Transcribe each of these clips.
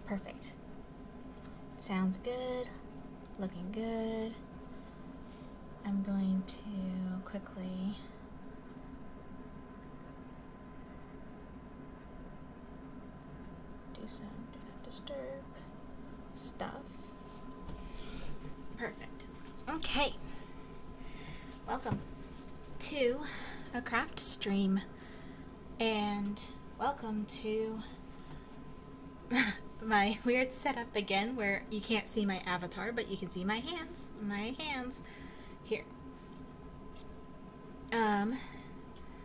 Perfect. Sounds good. Looking good. I'm going to quickly do some do not disturb stuff. Perfect. Okay. Welcome to a craft stream, and welcome to my weird setup again where you can't see my avatar, but you can see my hands. Here.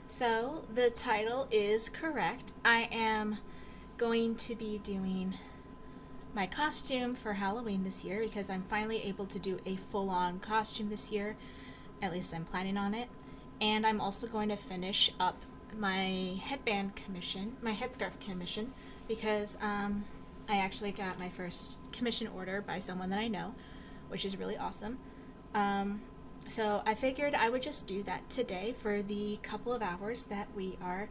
So the title is correct. I am going to be doing my costume for Halloween this year because I'm finally able to do a full-on costume this year. At least I'm planning on it. And I'm also going to finish up my headband commission, my headscarf commission, because I actually got my first commission order by someone that I know, which is really awesome. So I figured I would just do that today for the couple of hours that we are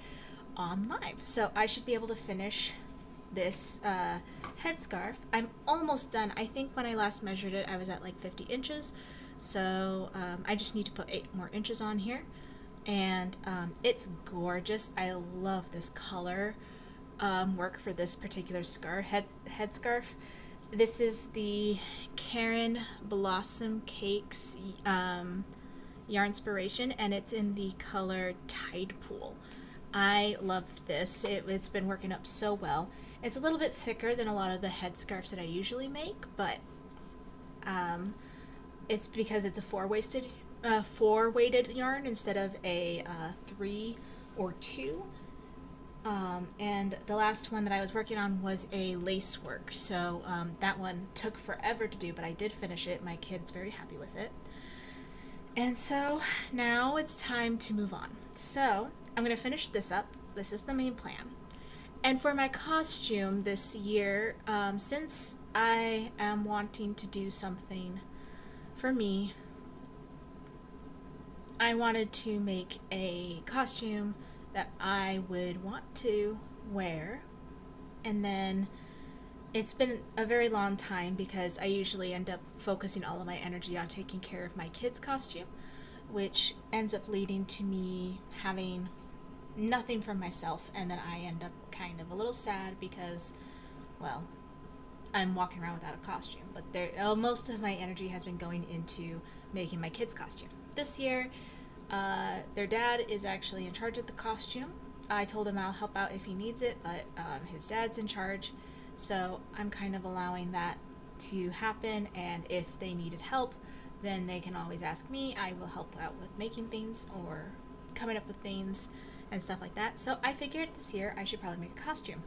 on live. So I should be able to finish this headscarf. I'm almost done. I think when I last measured it, I was at like 50 inches. So I just need to put 8 more inches on here. And it's gorgeous. I love this color work for this particular headscarf. This is the Karen Blossom Cakes Yarnspiration, and it's in the color Tide Pool. I love this. It's been working up so well. It's a little bit thicker than a lot of the headscarves that I usually make, but it's because it's a four-weighted yarn instead of a 3 or 2. And the last one that I was working on was a lace work, so that one took forever to do, but I did finish it. My kid's very happy with it. And so now it's time to move on. So I'm going to finish this up. This is the main plan. And for my costume this year, since I am wanting to do something for me, I wanted to make a costume that I would want to wear. And then it's been a very long time because I usually end up focusing all of my energy on taking care of my kid's costume, which ends up leading to me having nothing for myself, and then I end up kind of a little sad because, well, I'm walking around without a costume. But most of my energy has been going into making my kid's costume. This year, their dad is actually in charge of the costume. I told him I'll help out if he needs it, but his dad's in charge, so I'm kind of allowing that to happen, and if they needed help, then they can always ask me. I will help out with making things or coming up with things and stuff like that. So I figured this year I should probably make a costume.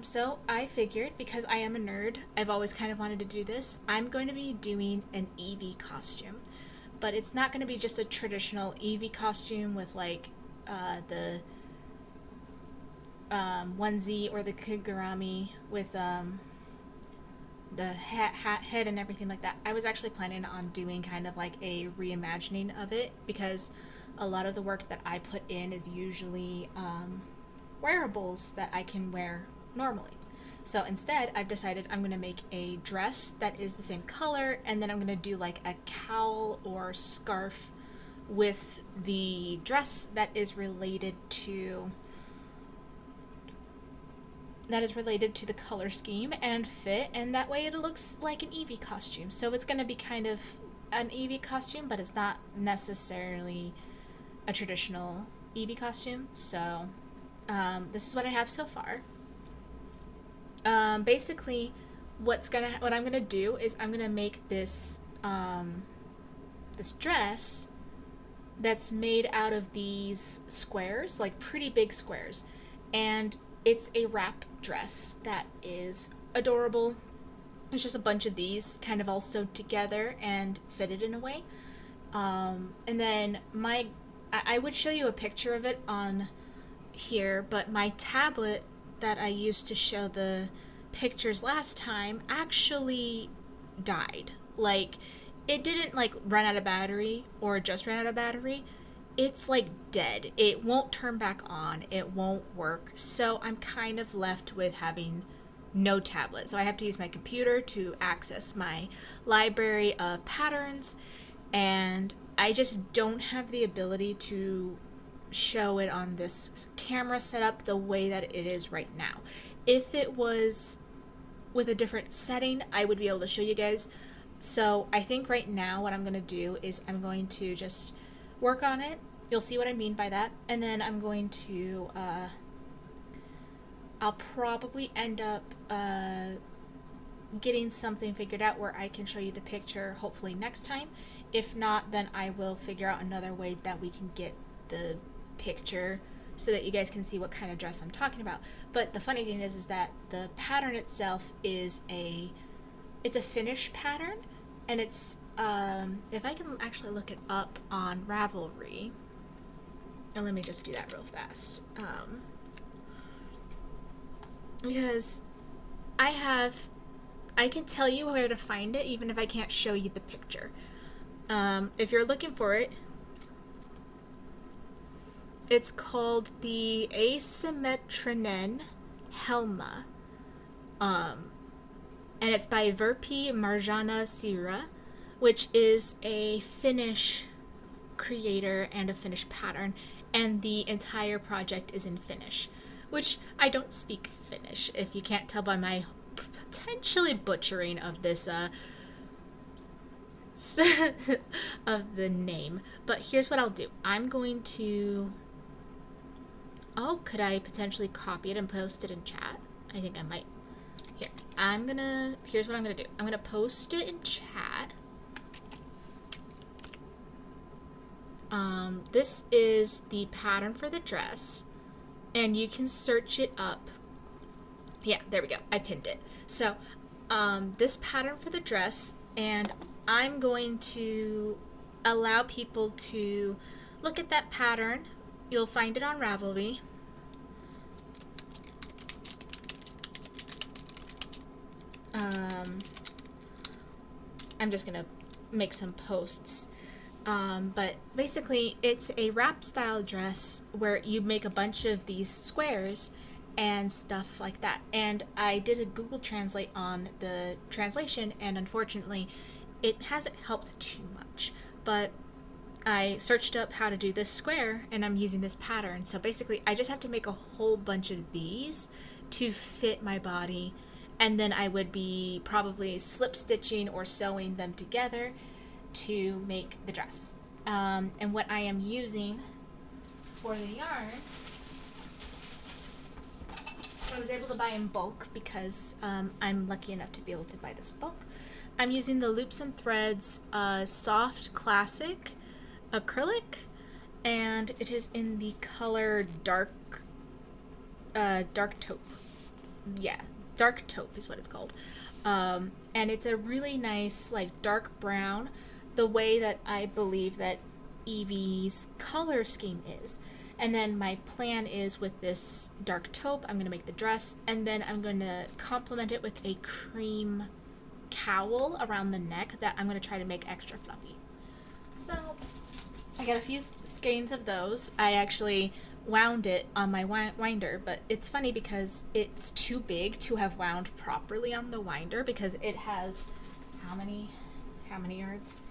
So I figured, because I am a nerd, I've always kind of wanted to do this, I'm going to be doing an Eevee costume. But it's not going to be just a traditional Eevee costume with like the onesie or the kigurumi with the head and everything like that. I was actually planning on doing kind of like a reimagining of it, because a lot of the work that I put in is usually wearables that I can wear normally. So instead, I've decided I'm going to make a dress that is the same color, and then I'm going to do like a cowl or scarf with the dress that is related to the color scheme and fit, and that way it looks like an Eevee costume. So it's going to be kind of an Eevee costume, but it's not necessarily a traditional Eevee costume. So this is what I have so far. Basically, what I'm gonna do is I'm gonna make this this dress that's made out of these squares, like pretty big squares, and it's a wrap dress that is adorable. It's just a bunch of these kind of all sewed together and fitted in a way. And then I would show you a picture of it on here, but my tablet that I used to show the pictures last time actually died. Like, it didn't like run out of battery or just ran out of battery. It's like dead. It won't turn back on. It won't work. So I'm kind of left with having no tablet. So I have to use my computer to access my library of patterns, and I just don't have the ability to show it on this camera setup the way that it is right now. If it was with a different setting, I would be able to show you guys. So I think right now what I'm going to do is I'm going to just work on it. You'll see what I mean by that. And then I'm going to, I'll probably end up getting something figured out where I can show you the picture hopefully next time. If not, then I will figure out another way that we can get the picture so that you guys can see what kind of dress I'm talking about. But the funny thing is that the pattern itself is it's a finish pattern, and it's if I can actually look it up on Ravelry, and let me just do that real fast, because I can tell you where to find it even if I can't show you the picture. If you're looking for it, it's called the Asymmetrinen Helma, and it's by Verpi Marjana Sira, which is a Finnish creator and a Finnish pattern, and the entire project is in Finnish, which I don't speak Finnish, if you can't tell by my potentially butchering of this of the name. But here's what I'll do. I'm going to, oh, could I potentially copy it and post it in chat? I think I might. Here, here's what I'm gonna do. I'm gonna post it in chat. This is the pattern for the dress, and you can search it up. Yeah, there we go. I pinned it. So, this pattern for the dress, and I'm going to allow people to look at that pattern. You'll find it on Ravelry. I'm just going to make some posts. But basically, it's a wrap style dress where you make a bunch of these squares and stuff like that. And I did a Google Translate on the translation, and unfortunately, it hasn't helped too much. But I searched up how to do this square, and I'm using this pattern. So basically, I just have to make a whole bunch of these to fit my body, and then I would be probably slip stitching or sewing them together to make the dress. And what I am using for the yarn, I was able to buy in bulk because I'm lucky enough to be able to buy this bulk. I'm using the Loops and Threads Soft Classic Acrylic, and it is in the color dark taupe. Yeah, dark taupe is what it's called. And it's a really nice, like, dark brown, the way that I believe that Evie's color scheme is. And then my plan is with this dark taupe, I'm going to make the dress, and then I'm going to complement it with a cream cowl around the neck that I'm going to try to make extra fluffy. So I got a few skeins of those. I actually wound it on my winder, but it's funny because it's too big to have wound properly on the winder because it has how many yards?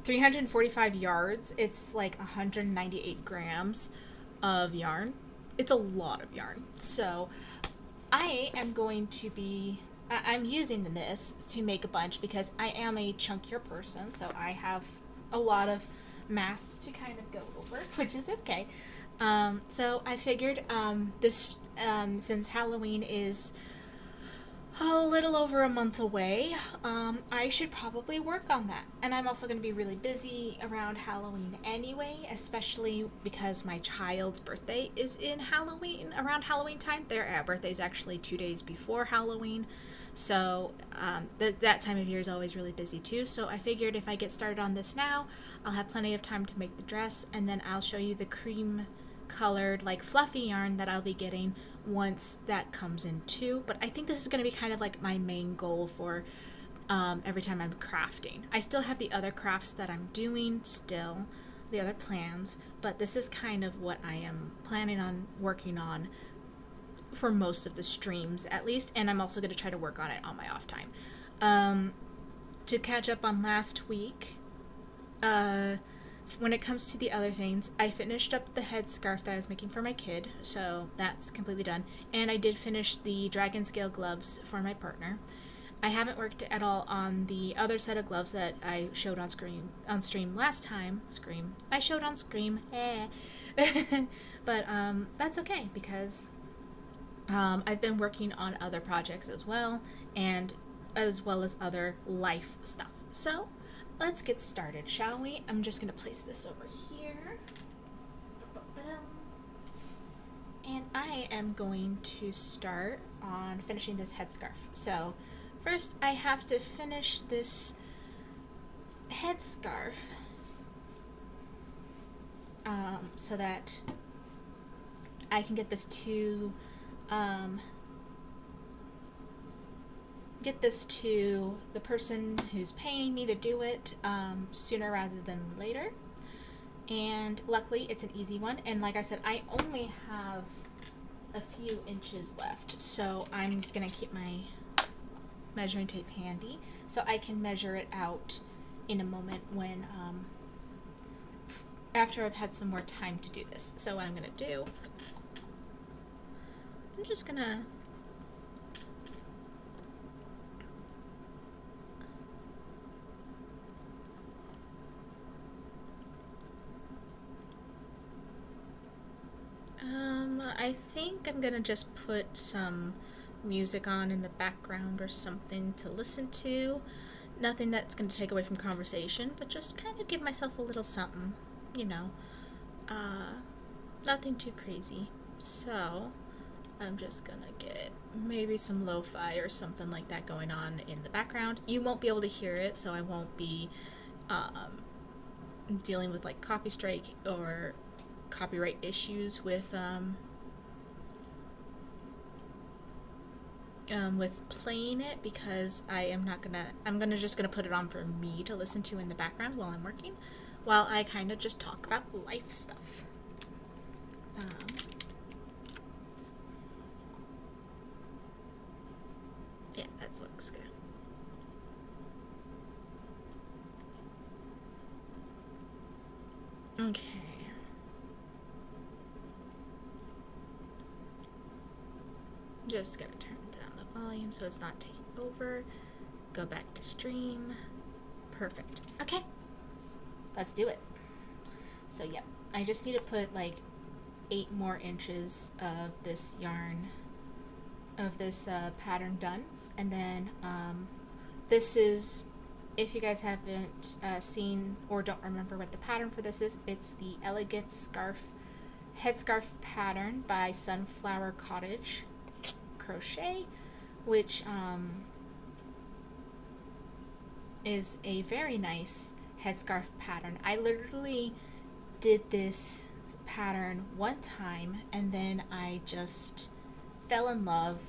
345 yards. It's like 198 grams of yarn. It's a lot of yarn. So I am going to be, I'm using this to make a bunch because I am a chunkier person, so I have a lot of mass to kind of go over, which is okay. So I figured this, since Halloween is a little over a month away, I should probably work on that. And I'm also going to be really busy around Halloween anyway, especially because my child's birthday is in Halloween, around Halloween time. Their birthday is actually 2 days before Halloween. So that time of year is always really busy too. So I figured if I get started on this now, I'll have plenty of time to make the dress, and then I'll show you the cream colored, like, fluffy yarn that I'll be getting once that comes in too. But I think this is going to be kind of like my main goal for every time I'm crafting. I still have the other crafts that I'm doing still, the other plans, but this is kind of what I am planning on working on for most of the streams at least, and I'm also going to try to work on it on my off time. To catch up on last week, when it comes to the other things, I finished up the headscarf that I was making for my kid, so that's completely done. And I did finish the dragon scale gloves for my partner. I haven't worked at all on the other set of gloves that I showed on stream last time. I showed on Scream. But that's okay, because I've been working on other projects as well, and as well as other life stuff. So let's get started, shall we? I'm just going to place this over here. And I am going to start on finishing this headscarf. So first I have to finish this headscarf so that I can get this to the person who's paying me to do it sooner rather than later. And luckily it's an easy one, and like I said, I only have a few inches left, so I'm gonna keep my measuring tape handy so I can measure it out in a moment when after I've had some more time to do this. So what I'm gonna do, I'm just gonna I think I'm gonna just put some music on in the background or something to listen to. Nothing that's gonna take away from conversation, but just kind of give myself a little something, you know. Nothing too crazy. So I'm just gonna get maybe some lo-fi or something like that going on in the background. You won't be able to hear it, so I won't be dealing with like copy strike or copyright issues with playing it, because I'm just gonna put it on for me to listen to in the background while I'm working, while I kind of just talk about life stuff. Yeah, that looks good. Okay. Just gotta turn down the volume so it's not taking over. Go back to stream. Perfect. Okay. Let's do it. So yeah, I just need to put like 8 more inches of this yarn, of this pattern done. And then this is, if you guys haven't seen or don't remember what the pattern for this is, it's the Elegant Headscarf pattern by Sunflower Cottage Crochet, which is a very nice headscarf pattern. I literally did this pattern one time, and then I just fell in love.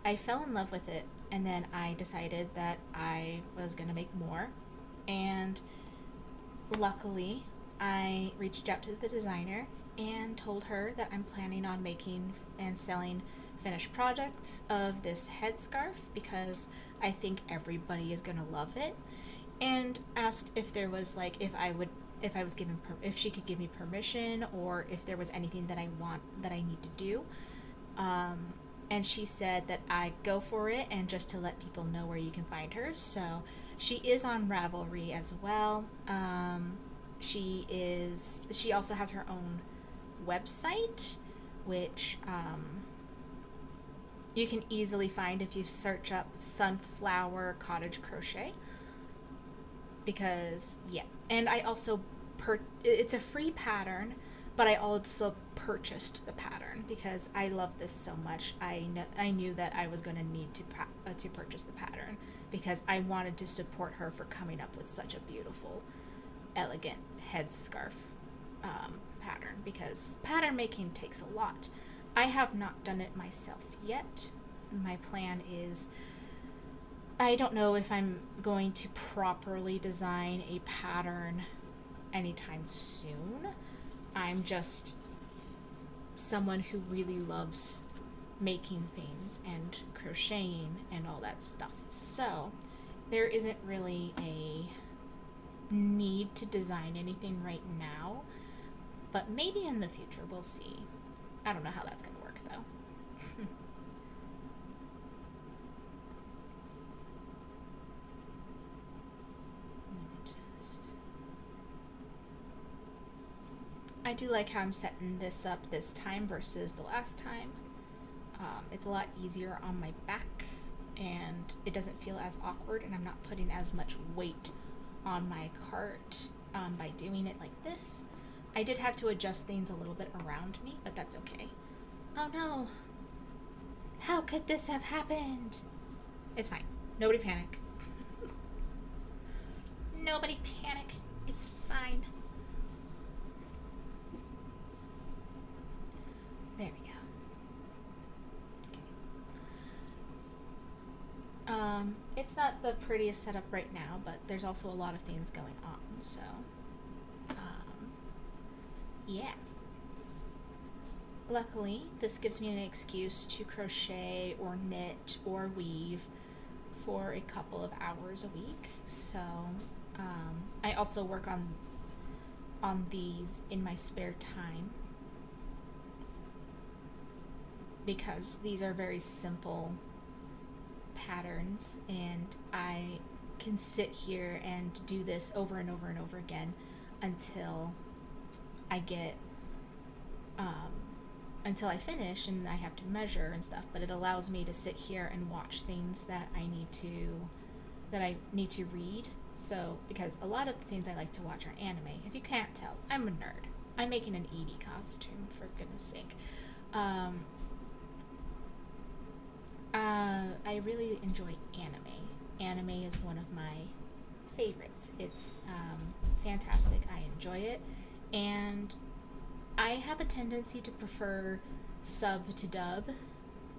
I fell in love with it, and then I decided that I was gonna make more, and luckily I reached out to the designer and told her that I'm planning on making and selling finished products of this headscarf because I think everybody is gonna love it, and asked if there was like if she could give me permission, or if there was anything that I need to do. And she said that I go for it, and just to let people know where you can find her. So she is on Ravelry as well. She also has her own website, which you can easily find if you search up Sunflower Cottage Crochet. Because, yeah. And I also, it's a free pattern, but I also purchased the pattern because I love this so much. I knew that I was going to need to purchase the pattern because I wanted to support her for coming up with such a beautiful, elegant headscarf pattern, because pattern making takes a lot. I have not done it myself yet. My plan is, I don't know if I'm going to properly design a pattern anytime soon. I'm just someone who really loves making things and crocheting and all that stuff. So there isn't really a need to design anything right now, but maybe in the future we'll see. I don't know how that's going to work though. I do like how I'm setting this up this time versus the last time. It's a lot easier on my back and it doesn't feel as awkward, and I'm not putting as much weight on my cart by doing it like this. I did have to adjust things a little bit around me, but that's okay. Oh no! How could this have happened? It's fine. Nobody panic. Nobody panic. It's fine. There we go. Okay. It's not the prettiest setup right now, but there's also a lot of things going on, so yeah. Luckily, this gives me an excuse to crochet or knit or weave for a couple of hours a week. So I also work on these in my spare time because these are very simple patterns, and I can sit here and do this over and over and over again until I get until I finish and I have to measure and stuff. But it allows me to sit here and watch things that I need to read. So because a lot of the things I like to watch are anime. If you can't tell, I'm a nerd. I'm making an Edie costume, for goodness sake. I really enjoy anime. Anime is one of my favorites. It's fantastic. I enjoy it, and I have a tendency to prefer sub to dub.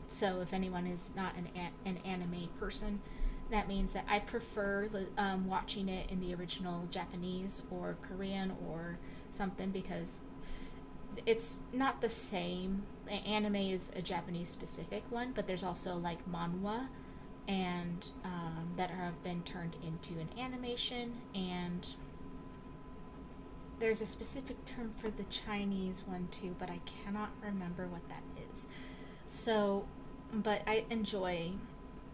So if anyone is not an anime person, that means that I prefer watching it in the original Japanese or Korean or something, because it's not the same. Anime is a Japanese specific one, but there's also like manhwa and that have been turned into an animation, and there's a specific term for the Chinese one too, but I cannot remember what that is. So, but I enjoy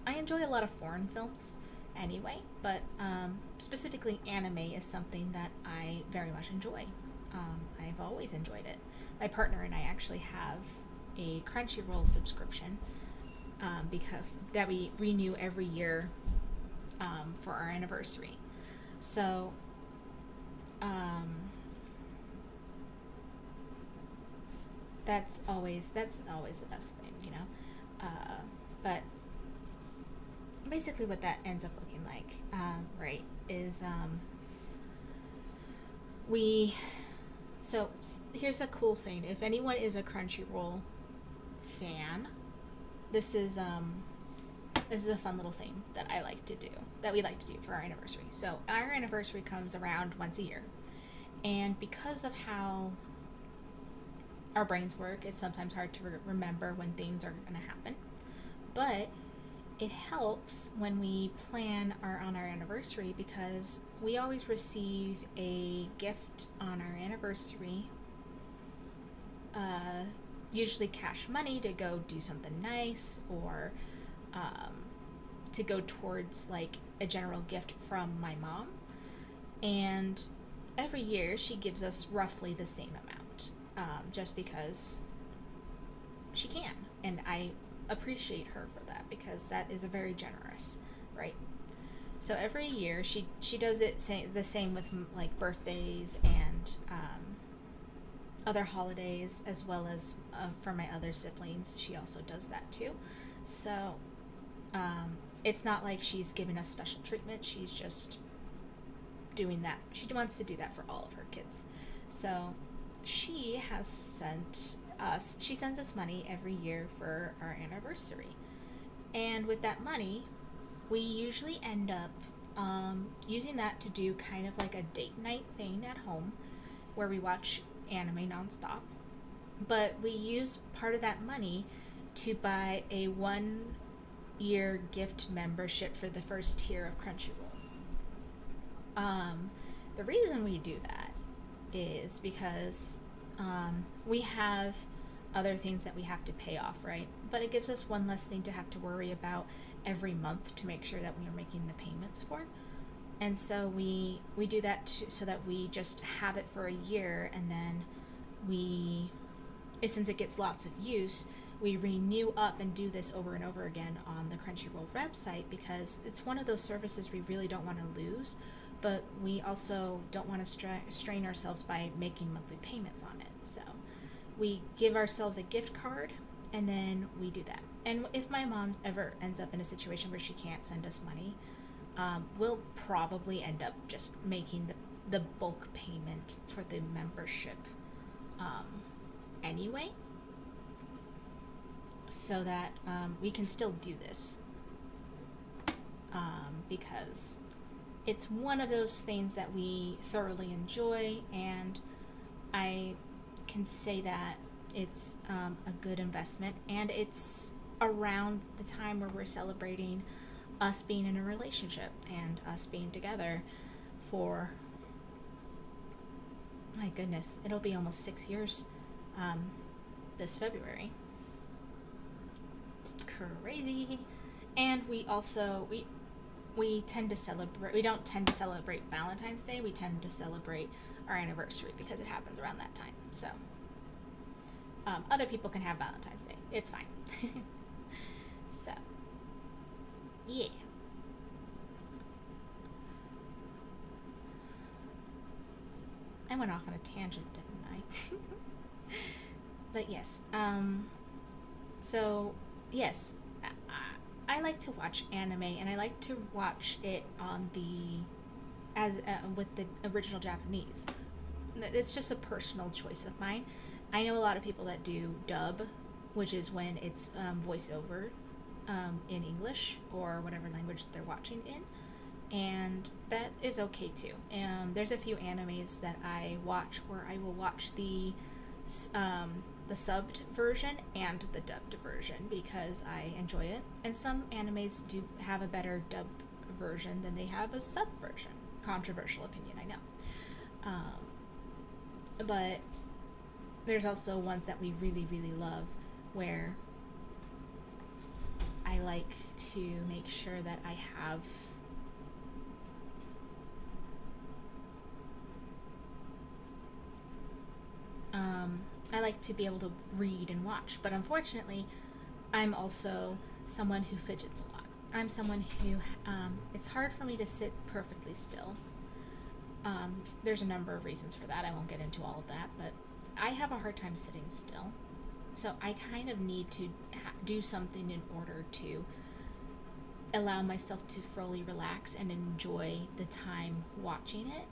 a lot of foreign films anyway, but specifically anime is something that I very much enjoy. I've always enjoyed it. My partner and I actually have a Crunchyroll subscription because that we renew every year for our anniversary. So that's always the best thing, you know. But basically, what that ends up looking like, right, is So here's a cool thing. If anyone is a Crunchyroll fan, this is a fun little thing that we like to do for our anniversary. So our anniversary comes around once a year, and because of how our brains work, it's sometimes hard to remember when things are going to happen. But it helps when we plan on our anniversary, because we always receive a gift on our anniversary, usually cash money to go do something nice, or to go towards like a general gift from my mom. And every year she gives us roughly the same amount, just because she can, and I appreciate her for that, because that is a very generous, right? So every year she does it the same with like birthdays and other holidays, as well as for my other siblings. She also does that too. So it's not like she's giving us special treatment. She's just doing that. She wants to do that for all of her kids. So she sends us money every year for our anniversary. And with that money, we usually end up using that to do kind of like a date night thing at home, where we watch anime nonstop. but we use part of that money to buy a 1 year gift membership for the first tier of Crunchyroll. The reason we do that is because we have other things that we have to pay off, right? But it gives us one less thing to have to worry about every month to make sure that we are making the payments for. And so we do that so that we just have it for a year, and then since it gets lots of use, we renew up and do this over and over again on the Crunchyroll website, because it's one of those services we really don't want to lose, but we also don't want to strain ourselves by making monthly payments on it. So we give ourselves a gift card, and then we do that. And if my mom ever ends up in a situation where she can't send us money, we'll probably end up just making the bulk payment for the membership anyway, so that we can still do this, because it's one of those things that we thoroughly enjoy, and I can say that it's a good investment, and it's around the time where we're celebrating us being in a relationship and us being together for, my goodness, it'll be almost 6 years this February. Crazy. And we also we tend to celebrate, we don't tend to celebrate Valentine's Day, we tend to celebrate our anniversary because it happens around that time. So other people can have Valentine's Day, it's fine. So yeah. I went off on a tangent, didn't I? But yes, so yes, I like to watch anime, and I like to watch it on with the original Japanese. It's just a personal choice of mine. I know a lot of people that do dub, which is when it's voiceover in English or whatever language they're watching in, and that is okay too. There's a few animes that I watch where I will watch the subbed version and the dubbed version because I enjoy it. And some animes do have a better dubbed version than they have a sub version. Controversial opinion, I know. But there's also ones that we really, really love where I like to make sure that I have I like to be able to read and watch, but unfortunately, I'm also someone who fidgets a lot. I'm someone who, it's hard for me to sit perfectly still. There's a number of reasons for that. I won't get into all of that, but I have a hard time sitting still. So I kind of need to do something in order to allow myself to fully relax and enjoy the time watching it.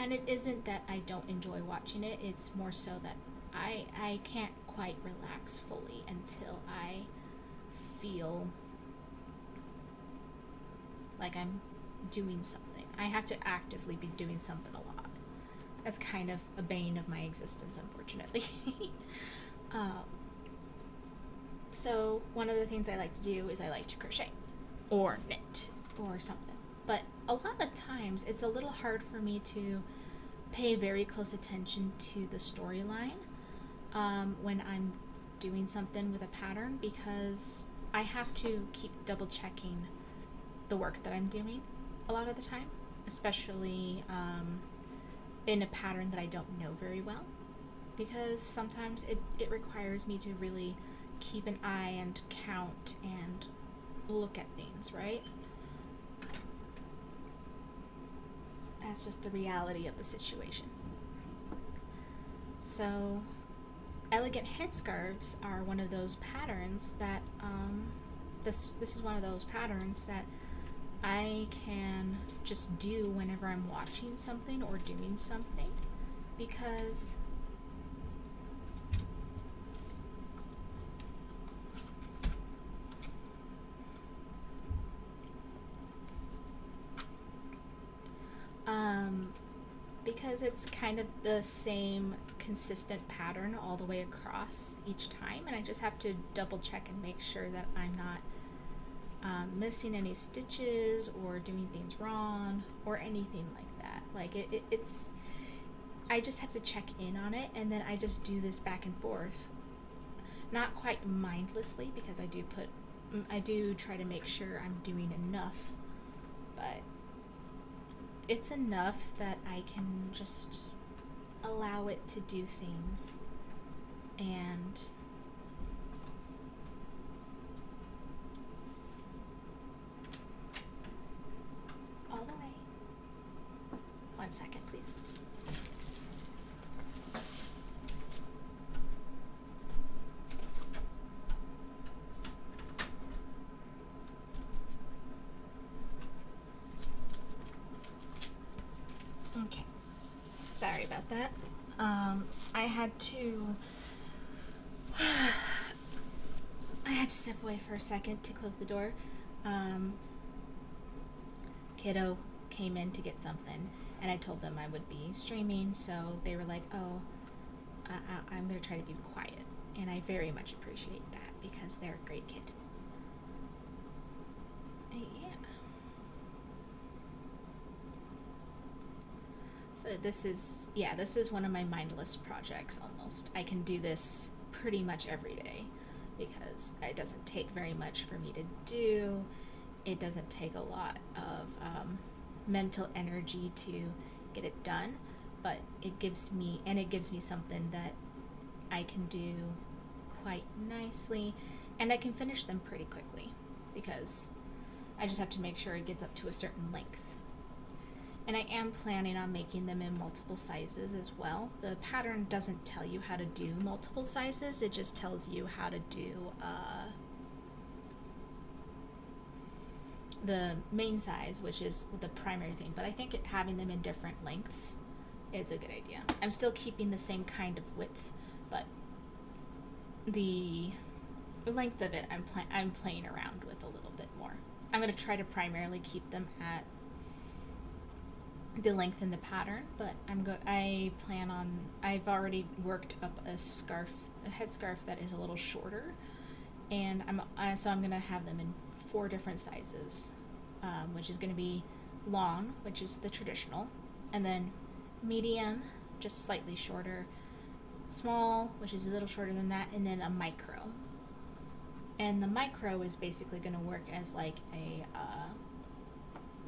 And it isn't that I don't enjoy watching it, it's more so that I can't quite relax fully until I feel like I'm doing something. I have to actively be doing something a lot. That's kind of a bane of my existence, unfortunately. So one of the things I like to do is I like to crochet or knit or something. But a lot of times it's a little hard for me to pay very close attention to the storyline when I'm doing something with a pattern, because I have to keep double checking the work that I'm doing a lot of the time, especially in a pattern that I don't know very well, because sometimes it requires me to really keep an eye and count and look at things, right? That's just the reality of the situation. So elegant headscarves are one of those patterns that this is one of those patterns that I can just do whenever I'm watching something or doing something, because because it's kind of the same consistent pattern all the way across each time, and I just have to double check and make sure that I'm not missing any stitches or doing things wrong or anything like that. Like it's I just have to check in on it, and then I just do this back and forth, not quite mindlessly, because I do try to make sure I'm doing enough, but it's enough that I can just allow it to do things. And all the way. 1 second, please. Okay, sorry about that. I had to step away for a second to close the door. Kiddo came in to get something, and I told them I would be streaming, so they were like, oh, I'm going to try to be quiet, and I very much appreciate that, because they're a great kid. Yeah. So this is one of my mindless projects almost. I can do this pretty much every day because it doesn't take very much for me to do. It doesn't take a lot of mental energy to get it done, but it gives me something that I can do quite nicely, and I can finish them pretty quickly because I just have to make sure it gets up to a certain length. And I am planning on making them in multiple sizes as well. The pattern doesn't tell you how to do multiple sizes, it just tells you how to do the main size, which is the primary thing. But I think having them in different lengths is a good idea. I'm still keeping the same kind of width, but the length of it I'm playing around with a little bit more. I'm going to try to primarily keep them at the length in the pattern, but I've already worked up a headscarf that is a little shorter, and so I'm gonna have them in 4 different sizes, which is gonna be long, which is the traditional, and then medium, just slightly shorter, small, which is a little shorter than that, and then a micro. And the micro is basically gonna work as like a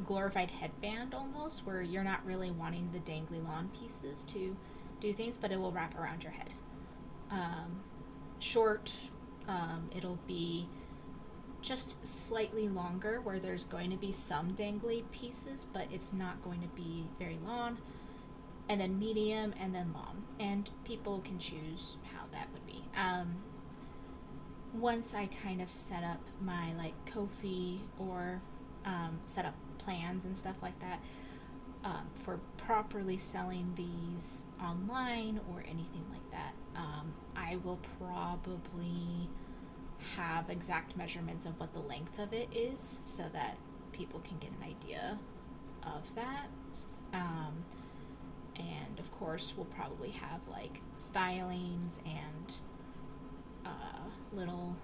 glorified headband almost, where you're not really wanting the dangly lawn pieces to do things, but it will wrap around your head. Short, it'll be just slightly longer, where there's going to be some dangly pieces, but it's not going to be very long. And then medium, and then long, and people can choose how that would be. Once I kind of set up my like Ko-fi or set up plans and stuff like that for properly selling these online or anything like that, I will probably have exact measurements of what the length of it is so that people can get an idea of that. And of course we'll probably have like stylings and little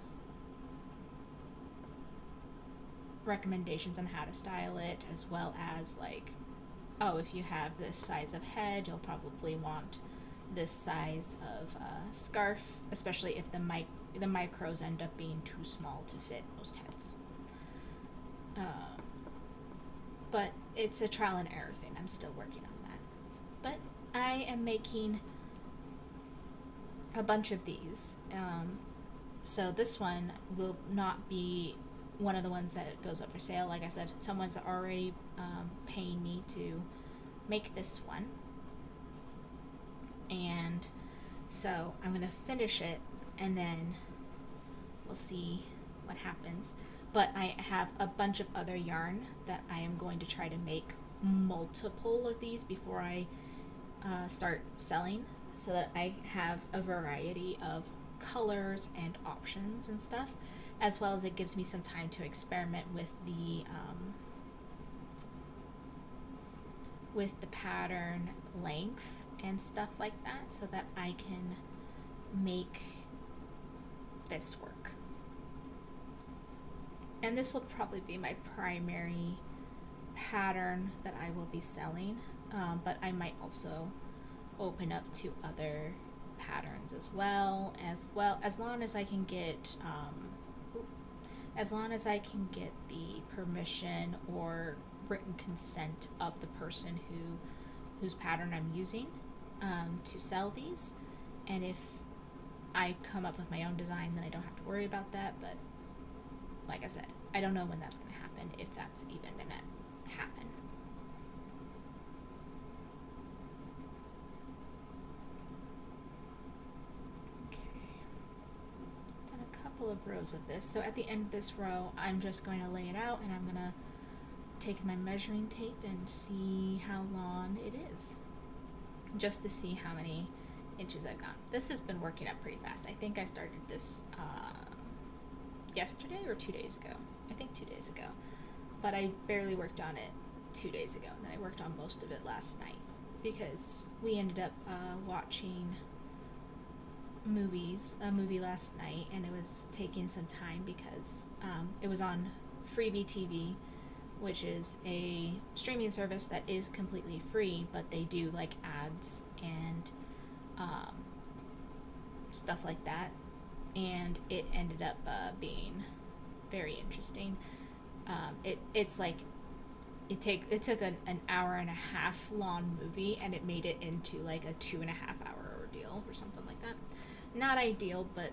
recommendations on how to style it, as well as like, oh, if you have this size of head, you'll probably want this size of scarf, especially if the micros end up being too small to fit most heads. But it's a trial and error thing. I'm still working on that. But I am making a bunch of these. So this one will not be one of the ones that goes up for sale. Like I said, someone's already paying me to make this one, and so I'm gonna finish it and then we'll see what happens. But I have a bunch of other yarn that I am going to try to make multiple of these before I start selling, so that I have a variety of colors and options and stuff, as well as it gives me some time to experiment with the with the pattern length and stuff like that so that I can make this work. And this will probably be my primary pattern that I will be selling, but I might also open up to other patterns as well, as long as I can get the permission or written consent of the person whose pattern I'm using to sell these. And if I come up with my own design, then I don't have to worry about that. But like I said, I don't know when that's going to happen, if that's even going to happen. Of rows of this. So at the end of this row, I'm just going to lay it out, and I'm going to take my measuring tape and see how long it is, just to see how many inches I've got. This has been working up pretty fast. I think I started this yesterday or 2 days ago. I think 2 days ago, but I barely worked on it 2 days ago, and then I worked on most of it last night because we ended up watching a movie last night, and it was taking some time because it was on Freebie TV, which is a streaming service that is completely free, but they do like ads and stuff like that, and it ended up being very interesting. It's like it took an hour and a half long movie, and it made it into like a 2.5 hour ordeal or something like that. Not ideal, but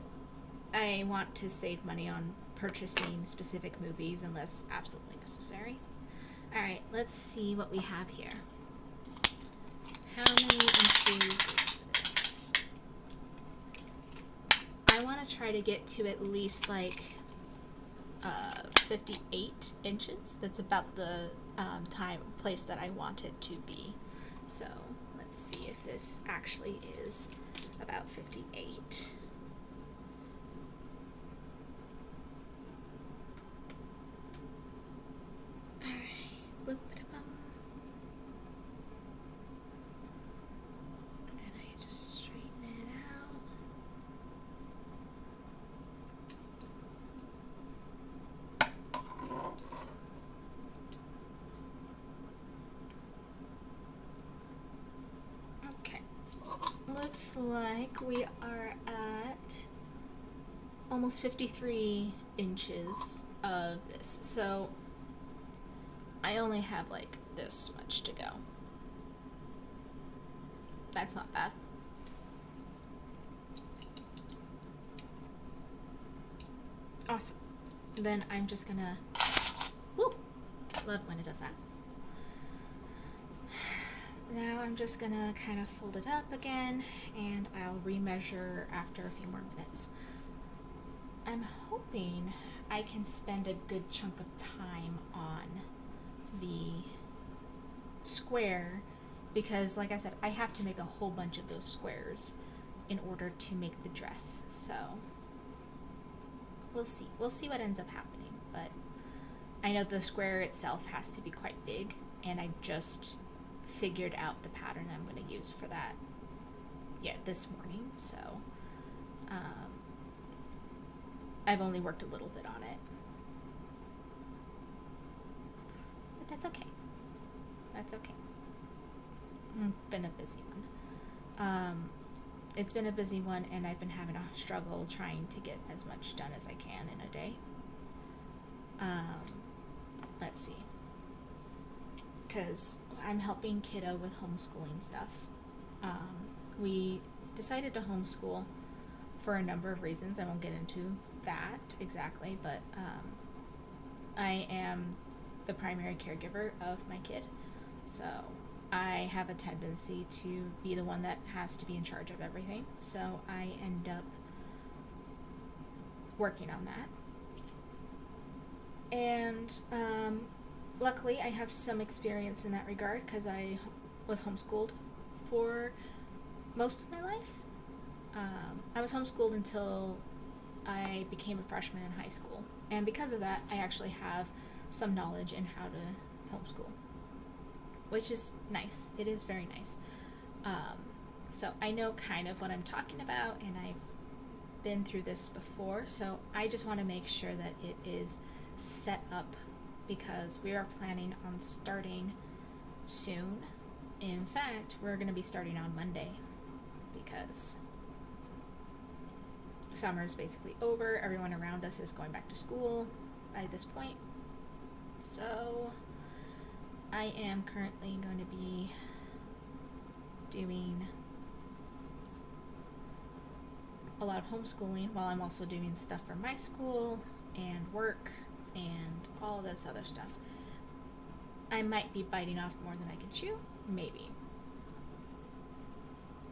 I want to save money on purchasing specific movies unless absolutely necessary. Alright, let's see what we have here. How many inches is this? I want to try to get to at least like 58 inches. That's about the place that I want it to be. So let's see if this actually is about 58. Alright, then I just straighten it out. Okay, looks like we are at almost 53 inches of this, so I only have like this much to go. That's not bad. Awesome. Then I'm just gonna, woo, love when it does that. Now I'm just gonna kind of fold it up again, and I'll remeasure after a few more minutes. I'm hoping I can spend a good chunk of time on the square because, like I said, I have to make a whole bunch of those squares in order to make the dress. So we'll see. We'll see what ends up happening, but I know the square itself has to be quite big, and I just figured out the pattern I'm going to use for that this morning, so I've only worked a little bit on it, but that's okay. That's okay. It's been a busy one. It's been a busy one, and I've been having a struggle trying to get as much done as I can in a day. Let's see, because I'm helping kiddo with homeschooling stuff. We decided to homeschool for a number of reasons. I won't get into that exactly, but I am the primary caregiver of my kid, so I have a tendency to be the one that has to be in charge of everything, so I end up working on that. And luckily I have some experience in that regard because I was homeschooled for most of my life. I was homeschooled until I became a freshman in high school, and because of that I actually have some knowledge in how to homeschool, which is nice. It is very nice. So I know kind of what I'm talking about, and I've been through this before, so I just want to make sure that it is set up, because we are planning on starting soon. In fact, we're going to be starting on Monday, because summer is basically over. Everyone around us is going back to school by this point. So I am currently going to be doing a lot of homeschooling while I'm also doing stuff for my school and work and all of this other stuff. I might be biting off more than I can chew, maybe.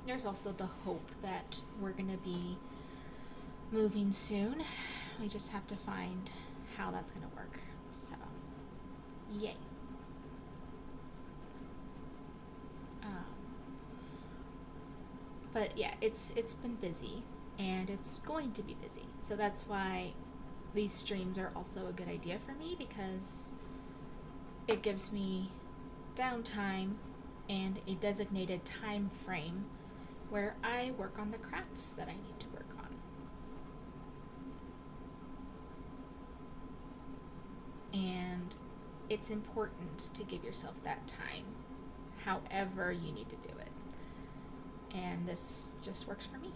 There's also the hope that we're going to be moving soon. We just have to find how that's going to work. So, yay. But yeah, it's been busy, and it's going to be busy. So that's why these streams are also a good idea for me, because it gives me downtime and a designated time frame where I work on the crafts that I need to work on. And it's important to give yourself that time, however you need to do it. And this just works for me.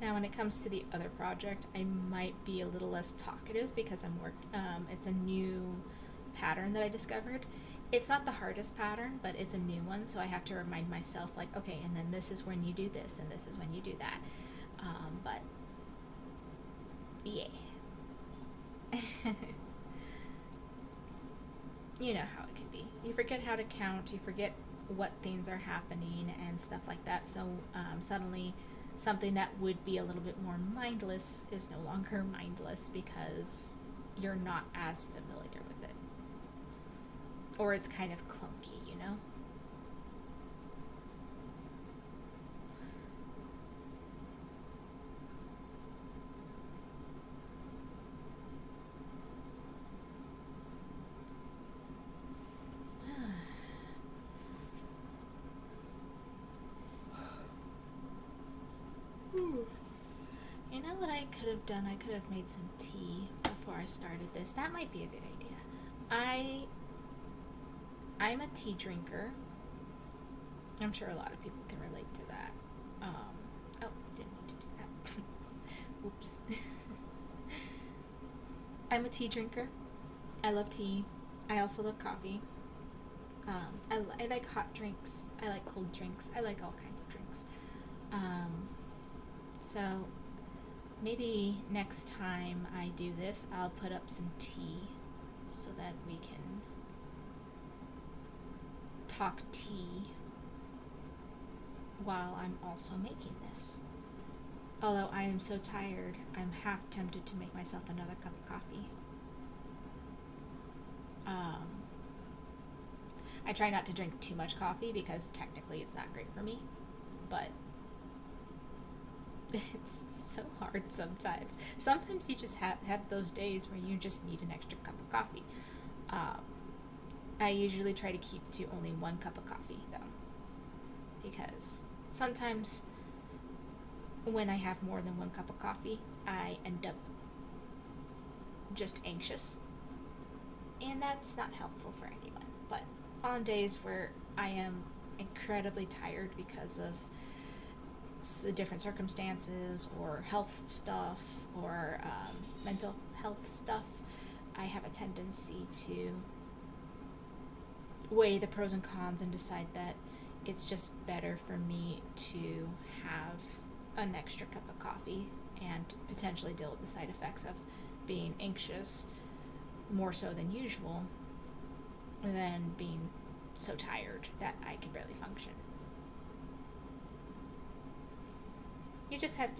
Now, when it comes to the other project, I might be a little less talkative because it's a new pattern that I discovered. It's not the hardest pattern, but it's a new one, so I have to remind myself, like, okay, and then this is when you do this, and this is when you do that. But, yeah. You know how it can be. You forget how to count, you forget what things are happening and stuff like that, so suddenly something that would be a little bit more mindless is no longer mindless because you're not as familiar with it. Or it's kind of clunky, you know? You know what I could have done? I could have made some tea before I started this. That might be a good idea. I'm a tea drinker. I'm sure a lot of people can relate to that. Oh, didn't need to do that. Oops. I'm a tea drinker. I love tea. I also love coffee. I like hot drinks. I like cold drinks. I like all kinds of drinks. So maybe next time I do this, I'll put up some tea so that we can talk tea while I'm also making this. Although I am so tired, I'm half tempted to make myself another cup of coffee. I try not to drink too much coffee because technically it's not great for me, but it's so hard sometimes. Sometimes you just have those days where you just need an extra cup of coffee. I usually try to keep to only 1 cup of coffee, though, because sometimes when I have more than 1 cup of coffee, I end up just anxious, and that's not helpful for anyone. But on days where I am incredibly tired because of different circumstances or health stuff or mental health stuff, I have a tendency to weigh the pros and cons and decide that it's just better for me to have an extra cup of coffee and potentially deal with the side effects of being anxious more so than usual than being so tired that I can barely function.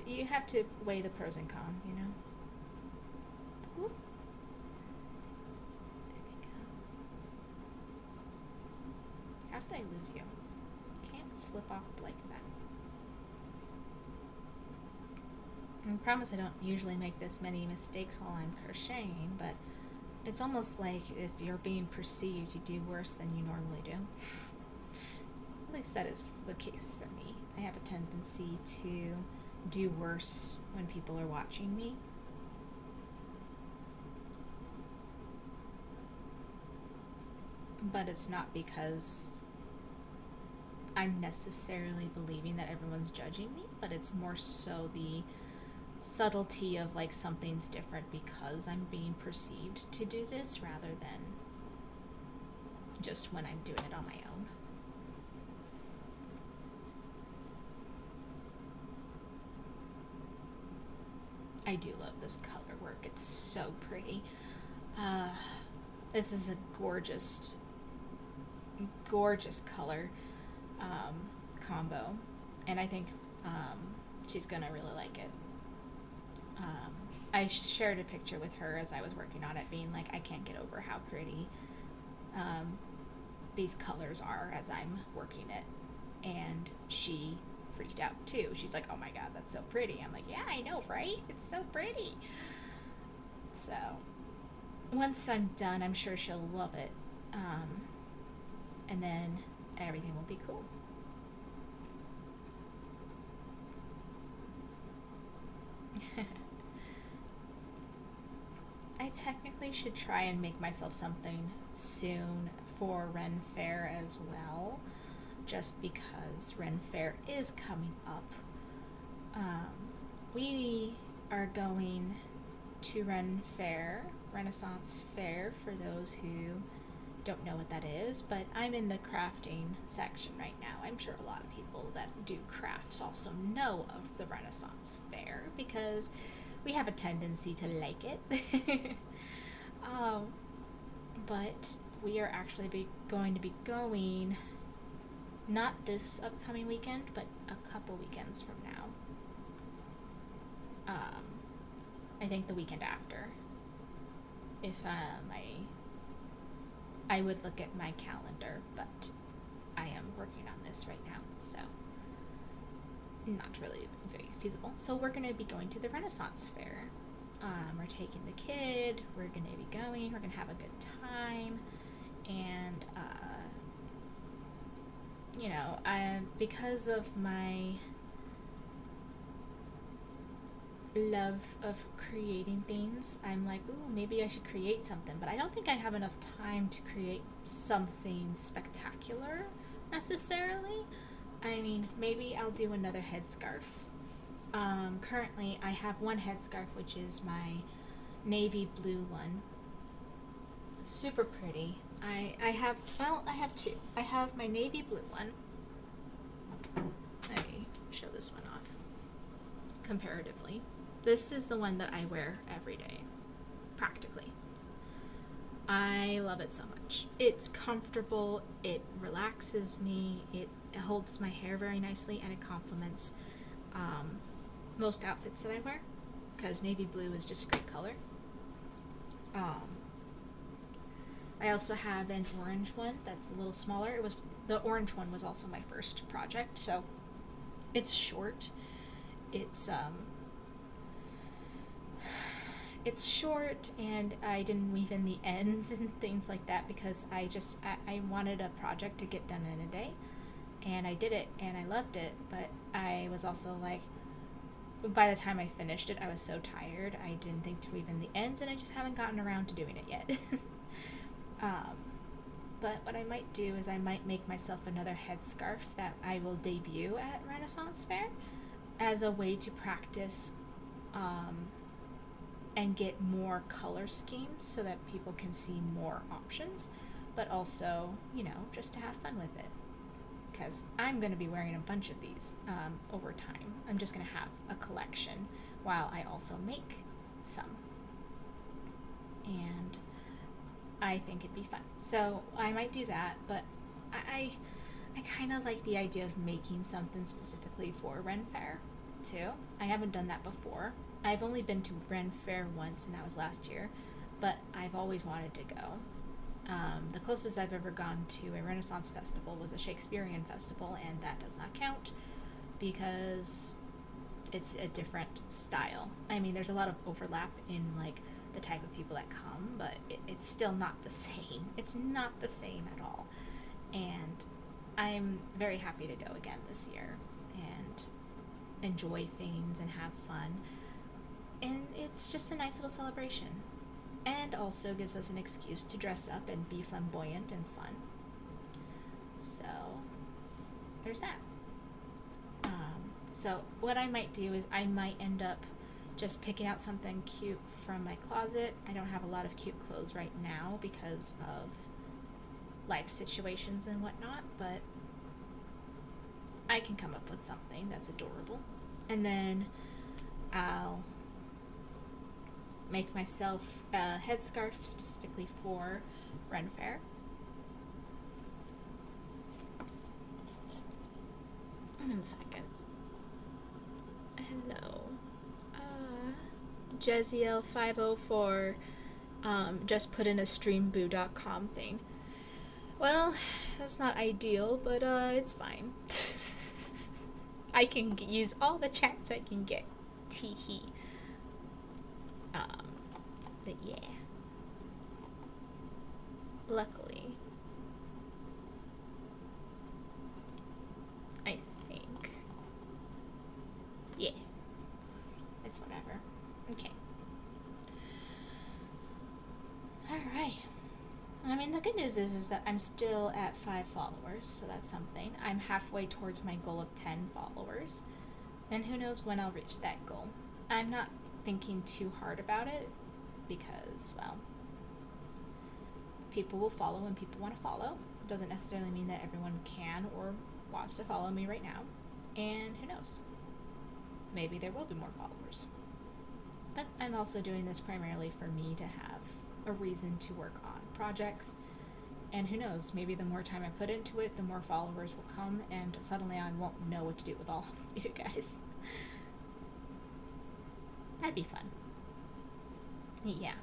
You have to weigh the pros and cons, you know? Whoop. There we go. sometimes you can't slip off like that. I promise I don't usually make this many mistakes while I'm crocheting, but it's almost like if you're being perceived, you do worse than you normally do. At least that is the case for me. I have a tendency to do worse when people are watching me. But it's not because I'm necessarily believing that everyone's judging me, but it's more so the subtlety of like something's different because I'm being perceived to do this rather than just when I'm doing it on my own. I do love this color work. It's so pretty. This is a gorgeous color combo, and I think she's gonna really like it. I shared a picture with her as I was working on it, being like, I can't get over how pretty these colors are as I'm working it, and she freaked out too. She's like, oh my god, that's so pretty. I'm like, yeah, I know, right? It's so pretty. So once I'm done, I'm sure she'll love it, and then everything will be cool. I technically should try and make myself something soon for Ren Fair as well, just because Ren Fair is coming up. We are going to Ren Fair, Renaissance Fair, for those who don't know what that is, but I'm in the crafting section right now. I'm sure a lot of people that do crafts also know of the Renaissance Fair because we have a tendency to like it. But we are actually going to be going not this upcoming weekend, but a couple weekends from now. I think the weekend after. If I would look at my calendar, but I am working on this right now, so not really very feasible. So we're going to be going to the Renaissance Fair. We're taking the kid, we're going to be going, we're going to have a good time, and, you know, because of my love of creating things, I'm like, ooh, maybe I should create something, but I don't think I have enough time to create something spectacular, necessarily. I mean, maybe I'll do another headscarf. Currently, I have one headscarf, which is my navy blue one. Super pretty. I have two. I have my navy blue one. Let me show this one off. Comparatively. This is the one that I wear every day, practically. I love it so much. It's comfortable, it relaxes me, it holds my hair very nicely, and it complements most outfits that I wear, because navy blue is just a great color. I also have an orange one that's a little smaller. The orange one was also my first project, so it's short. It's short, and I didn't weave in the ends and things like that because I wanted a project to get done in a day, and I did it, and I loved it, but I was also like, by the time I finished it, I was so tired, I didn't think to weave in the ends, and I just haven't gotten around to doing it yet. But what I might do is I might make myself another headscarf that I will debut at Renaissance Fair as a way to practice and get more color schemes so that people can see more options, but also, you know, just to have fun with it. Because I'm going to be wearing a bunch of these over time. I'm just going to have a collection while I also make some. And I think it'd be fun. So I might do that, but I kind of like the idea of making something specifically for Ren Fair, too. I haven't done that before. I've only been to Ren Fair once, and that was last year, but I've always wanted to go. The closest I've ever gone to a Renaissance festival was a Shakespearean festival, and that does not count because it's a different style. I mean, there's a lot of overlap in like the type of people that come, but it's still not the same. It's not the same at all. And I'm very happy to go again this year and enjoy things and have fun. And it's just a nice little celebration. And also gives us an excuse to dress up and be flamboyant and fun. So, there's that. So what I might do is I might end up just picking out something cute from my closet. I don't have a lot of cute clothes right now because of life situations and whatnot, but I can come up with something that's adorable. And then I'll make myself a headscarf specifically for Ren Fair. One second. Hello. Jeziel504 just put in a streamboo.com thing. Well, that's not ideal, but it's fine. I can use all the chats I can get. Tee-hee. But yeah. Luckily, I think. Yeah. It's whatever. Okay. Alright. I mean, the good news is that I'm still at 5 followers, so that's something. I'm halfway towards my goal of 10 followers, and who knows when I'll reach that goal. I'm not thinking too hard about it, because, well, people will follow when people want to follow. It doesn't necessarily mean that everyone can or wants to follow me right now, and who knows. Maybe there will be more followers. But I'm also doing this primarily for me to have a reason to work on projects, and who knows, maybe the more time I put into it, the more followers will come, and suddenly I won't know what to do with all of you guys. That'd be fun. Yeah.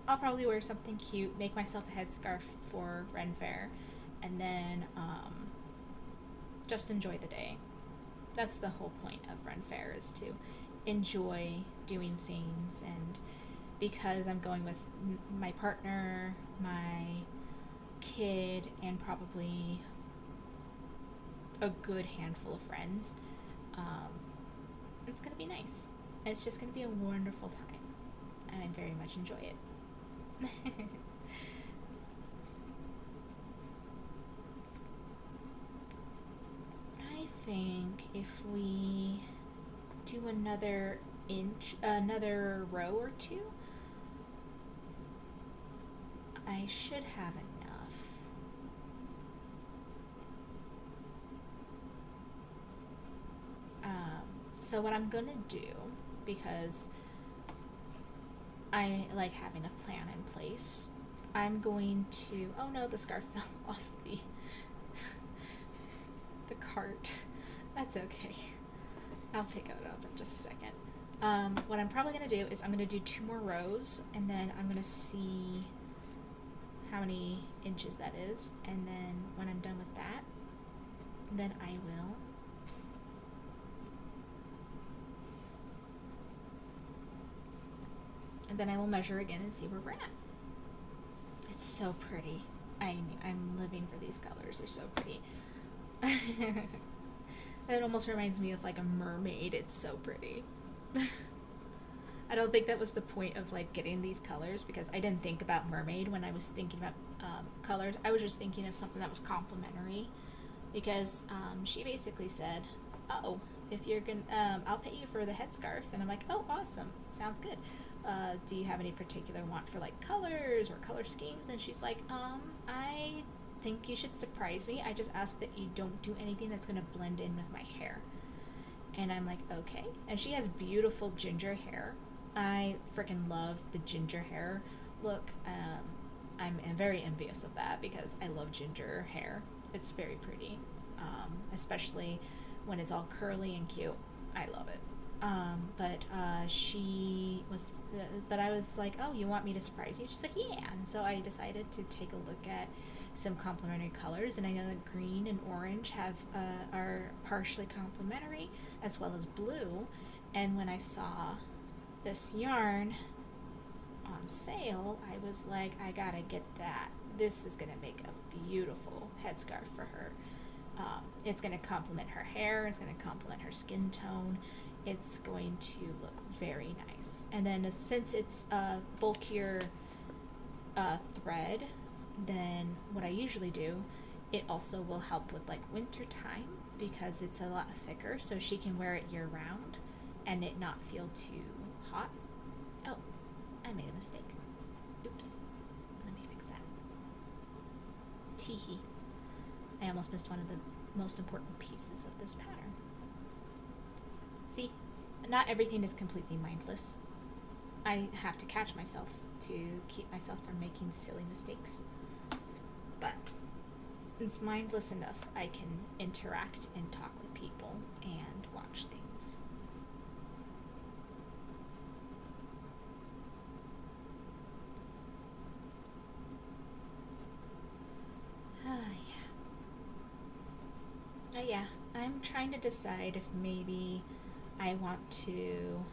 I'll probably wear something cute, make myself a headscarf for Ren Fair, and then just enjoy the day. That's the whole point of Ren Fair, is to enjoy doing things. And because I'm going with my partner, my kid, and probably a good handful of friends, it's going to be nice. It's just going to be a wonderful time, and I very much enjoy it. I think if we do another row or two, I should have enough. So what I'm gonna do, because I like having a plan in place, I'm going to, oh no, the scarf fell off the cart. That's okay. I'll pick it up in just a second. What I'm probably going to do is I'm going to do 2 more rows, and then I'm going to see how many inches that is, and then when I'm done with that, then I will measure again and see where we're at. It's so pretty. I'm living for these colors. They're so pretty. It almost reminds me of like a mermaid. It's so pretty. I don't think that was the point of like getting these colors, because I didn't think about mermaid when I was thinking about colors. I was just thinking of something that was complementary, because she basically said, oh, if you're gonna, I'll pay you for the headscarf. And I'm like, oh, awesome. Sounds good. Do you have any particular want for like colors or color schemes? And she's like, I think you should surprise me. I just ask that you don't do anything that's going to blend in with my hair. And I'm like, okay. And she has beautiful ginger hair. I freaking love the ginger hair look. I'm very envious of that, because I love ginger hair. It's very pretty, especially when it's all curly and cute. I love it. But I was like, oh, you want me to surprise you? She's like, yeah. And so I decided to take a look at some complementary colors, and I know that green and orange are partially complementary, as well as blue. And when I saw this yarn on sale, I was like, I gotta get that. This is gonna make a beautiful headscarf for her. It's going to complement her hair, it's going to complement her skin tone, it's going to look very nice. And then since it's a bulkier thread than what I usually do, it also will help with like winter time because it's a lot thicker, so she can wear it year round and it not feel too hot. Oh, I made a mistake. Oops. Let me fix that. Teehee. I almost missed one of the most important pieces of this pattern. See, not everything is completely mindless. I have to catch myself to keep myself from making silly mistakes. But it's mindless enough I can interact and talk with people and watch things. Yeah, I'm trying to decide if maybe I want to,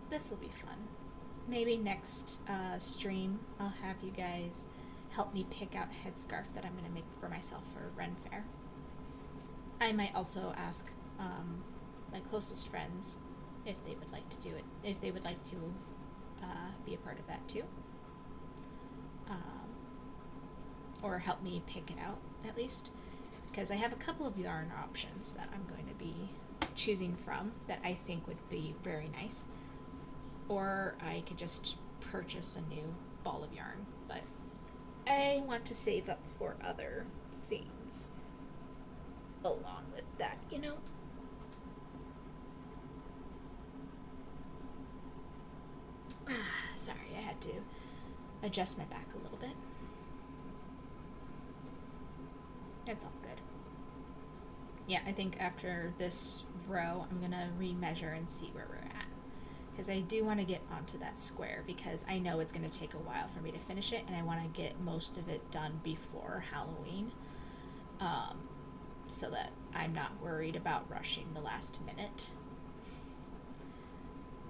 this will be fun. Maybe next stream I'll have you guys help me pick out a headscarf that I'm going to make for myself for Ren Fair. I might also ask my closest friends if they would like to do it, if they would like to be a part of that too. Or help me pick it out, at least. Because I have a couple of yarn options that I'm going to be choosing from that I think would be very nice. Or I could just purchase a new ball of yarn, but I want to save up for other things along with that, Sorry, I had to adjust my back a little bit. It's all good. Yeah, I think after this row, I'm going to remeasure and see where we're at. Because I do want to get onto that square, because I know it's going to take a while for me to finish it, and I want to get most of it done before Halloween, so that I'm not worried about rushing the last minute.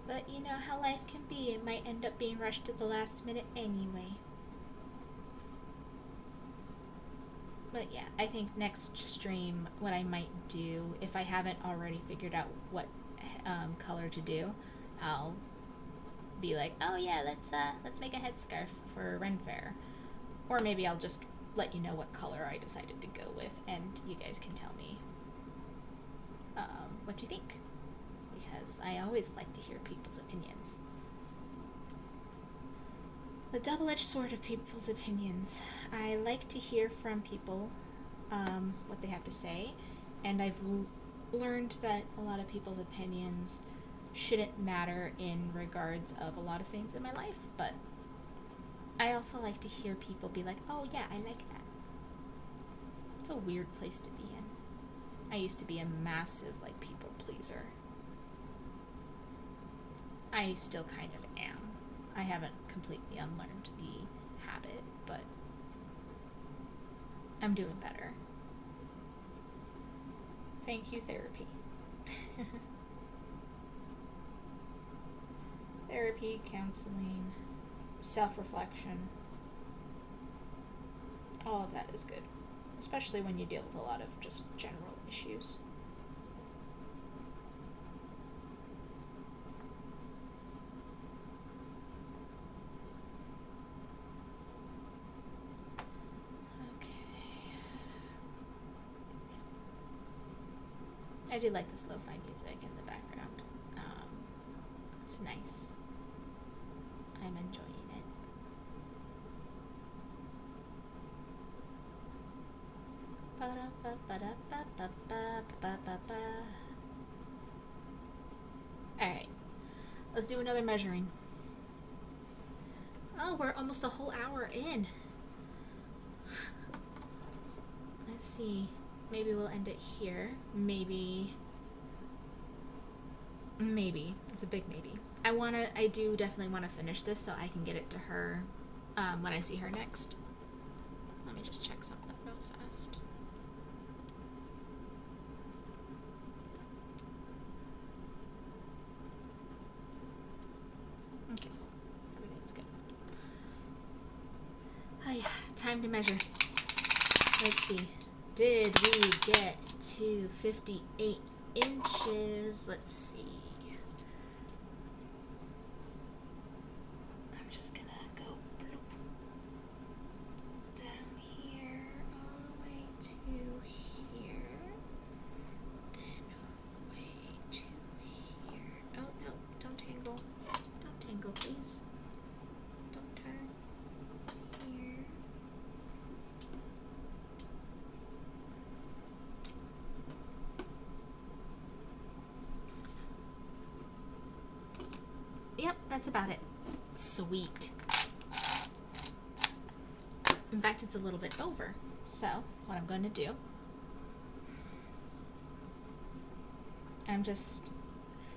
But you know how life can be, it might end up being rushed at the last minute anyway. But yeah, I think next stream, what I might do, if I haven't already figured out what color to do, I'll be like, oh yeah, let's make a headscarf for Ren Fair. Or maybe I'll just let you know what color I decided to go with, and you guys can tell me what you think. Because I always like to hear people's opinions. The double-edged sword of people's opinions. I like to hear from people what they have to say, and I've learned that a lot of people's opinions shouldn't matter in regards of a lot of things in my life, but I also like to hear people be like, oh yeah, I like that. It's a weird place to be in. I used to be a massive people pleaser. I still kind of am. I haven't completely unlearned the habit, but I'm doing better. Thank you, therapy. Therapy, counseling, self-reflection, all of that is good, especially when you deal with a lot of just general issues. I do like this lo-fi music in the background. It's nice. I'm enjoying it. Alright, let's do another measuring. Oh, we're almost a whole hour in. Let's see. Maybe we'll end it here. Maybe Maybe. It's a big maybe. I do definitely want to finish this so I can get it to her when I see her next. Let me just check something real fast. Okay, everything's good. Oh yeah, time to measure. Let's see. Did we get to 58 inches? Let's see. I'm just gonna go bloop down here all the way to here. Then all the way to here. Oh no, don't tangle. Don't tangle, please. Don't turn. Here. Yep, that's about it. Sweet. In fact, it's a little bit over. So, what I'm going to do,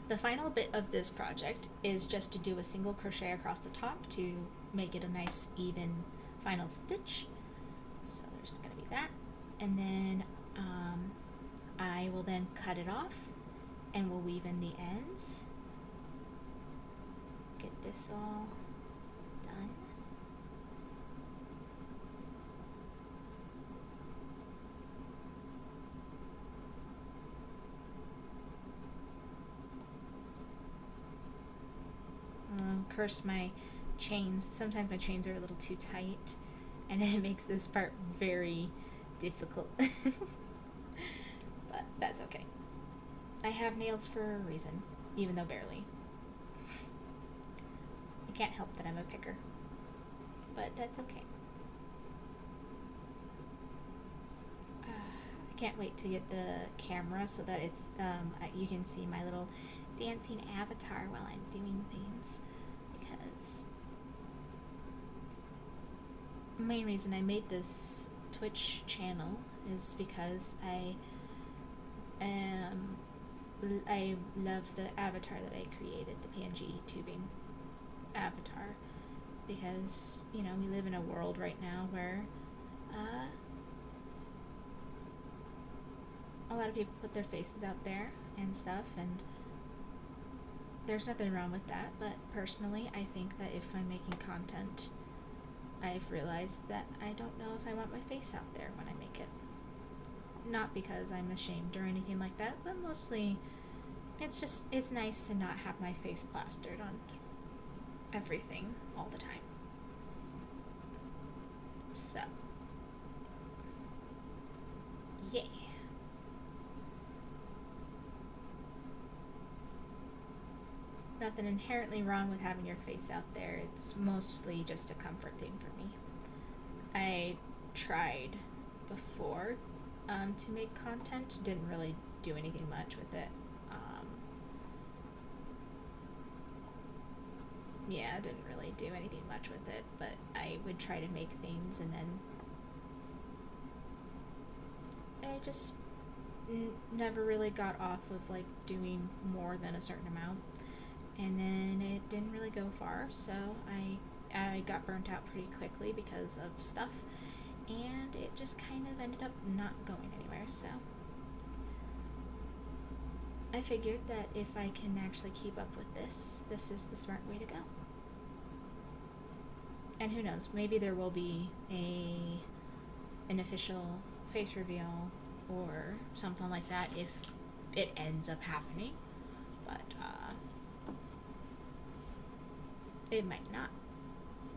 the final bit of this project is just to do a single crochet across the top to make it a nice, even final stitch. So there's going to be that. And then I will then cut it off and we'll weave in the ends. Get this all done. Curse my chains. Sometimes my chains are a little too tight and it makes this part very difficult. But that's okay. I have nails for a reason, even though barely. I can't help that I'm a picker, but that's okay. I can't wait to get the camera so that it's you can see my little dancing avatar while I'm doing things, because the main reason I made this Twitch channel is because I love the avatar that I created, the PNG tubing avatar, because, you know, we live in a world right now where a lot of people put their faces out there and stuff, and there's nothing wrong with that, but personally I think that if I'm making content, I've realized that I don't know if I want my face out there when I make it. Not because I'm ashamed or anything like that, but mostly it's nice to not have my face plastered on everything all the time. So, yeah. Nothing inherently wrong with having your face out there. It's mostly just a comfort thing for me. I tried before to make content, didn't really do anything much with it. Yeah, I didn't really do anything much with it, but I would try to make things, and then I just never really got off of like doing more than a certain amount, and then it didn't really go far, so I got burnt out pretty quickly because of stuff, and it just kind of ended up not going anywhere. So I figured that if I can actually keep up with this is the smart way to go. And who knows, maybe there will be an official face reveal or something like that if it ends up happening, but it might not.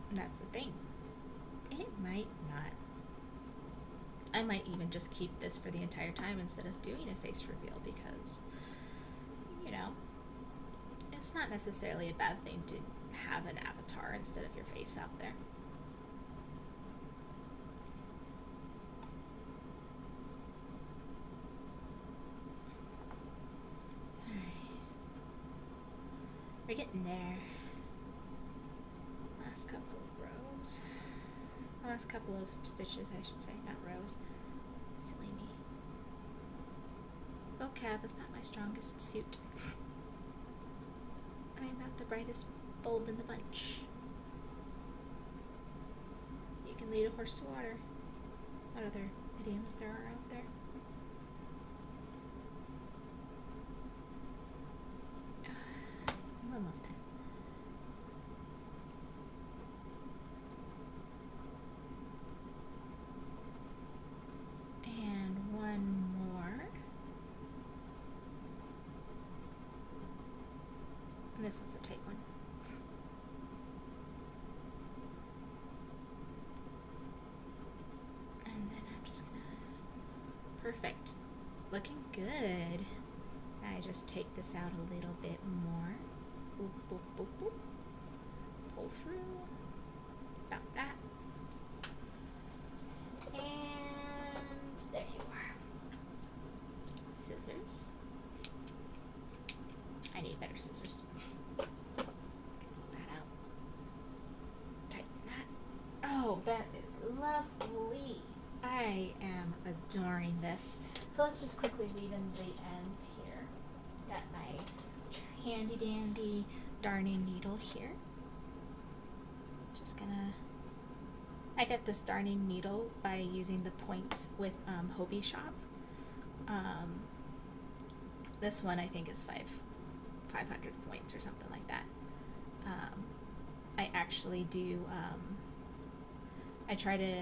And that's the thing. It might not. I might even just keep this for the entire time instead of doing a face reveal, because, you know, it's not necessarily a bad thing to have an avatar instead of your face out there. Alright. We're getting there. Last couple of rows. Last couple of stitches, I should say, not rows. Silly me. Vocab is not my strongest suit. I'm not the brightest bulb in the bunch. You can lead a horse to water. What other idioms there are out there? I'm almost done. And one more. And this one's a tight one. And then I'm just gonna... Perfect. Looking good. I just take this out a little bit more. Boop, boop, boop, boop. Pull through. About that. And there you are. Scissors. I need better scissors. Pull that out. Tighten that. Oh, that is lovely. I am adoring this. So let's just quickly weave in the ends here. Got my handy dandy darning needle here. Just gonna... I got this darning needle by using the points with Hobie Shop. This one I think is 500 points or something like that. I actually do, I try to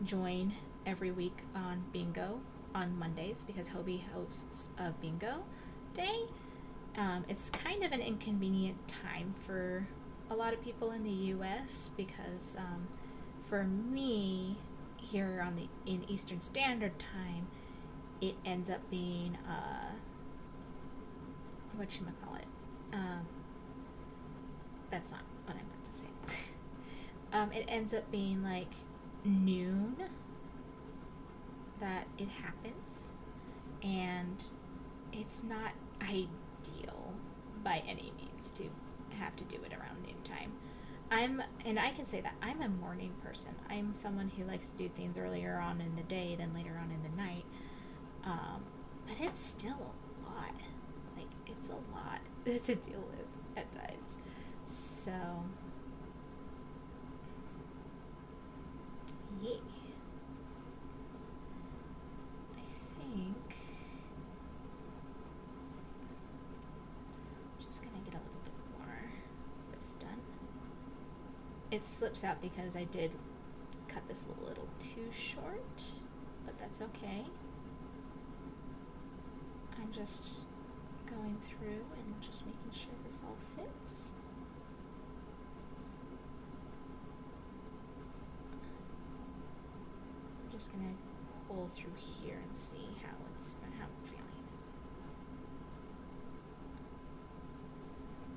join every week on bingo on Mondays because Hobie hosts a bingo day. It's kind of an inconvenient time for a lot of people in the US because for me here on in Eastern Standard Time, it ends up being whatchamacallit. That's not what I meant to say. It ends up being like noon that it happens, and it's not ideal by any means to have to do it around noontime. And I can say that I'm a morning person. I'm someone who likes to do things earlier on in the day than later on in the night. But it's still a lot. Like, it's a lot to deal with at times. So, yeah. I think I'm just gonna get a little bit more of this done. It slips out because I did cut this a little too short, but that's okay. I'm just going through and just making sure this all fits. I'm just gonna pull through here and see how I'm feeling.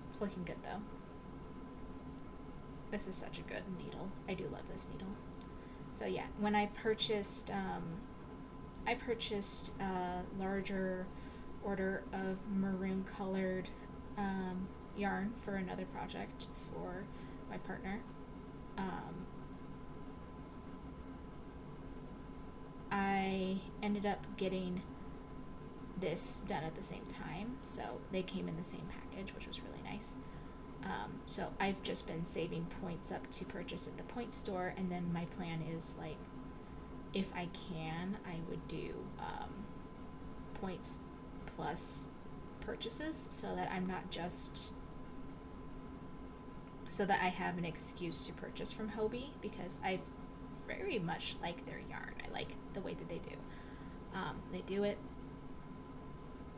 It's looking good though. This is such a good needle. I do love this needle. So yeah, when I purchased a larger order of maroon colored yarn for another project for my partner. I ended up getting this done at the same time, so they came in the same package, which was really nice. So I've just been saving points up to purchase at the point store, and then my plan is, like, if I can, I would do points plus purchases, so that I'm not just, so that I have an excuse to purchase from Hobie, because I very much like their yarn. I like the way that they do. They do it.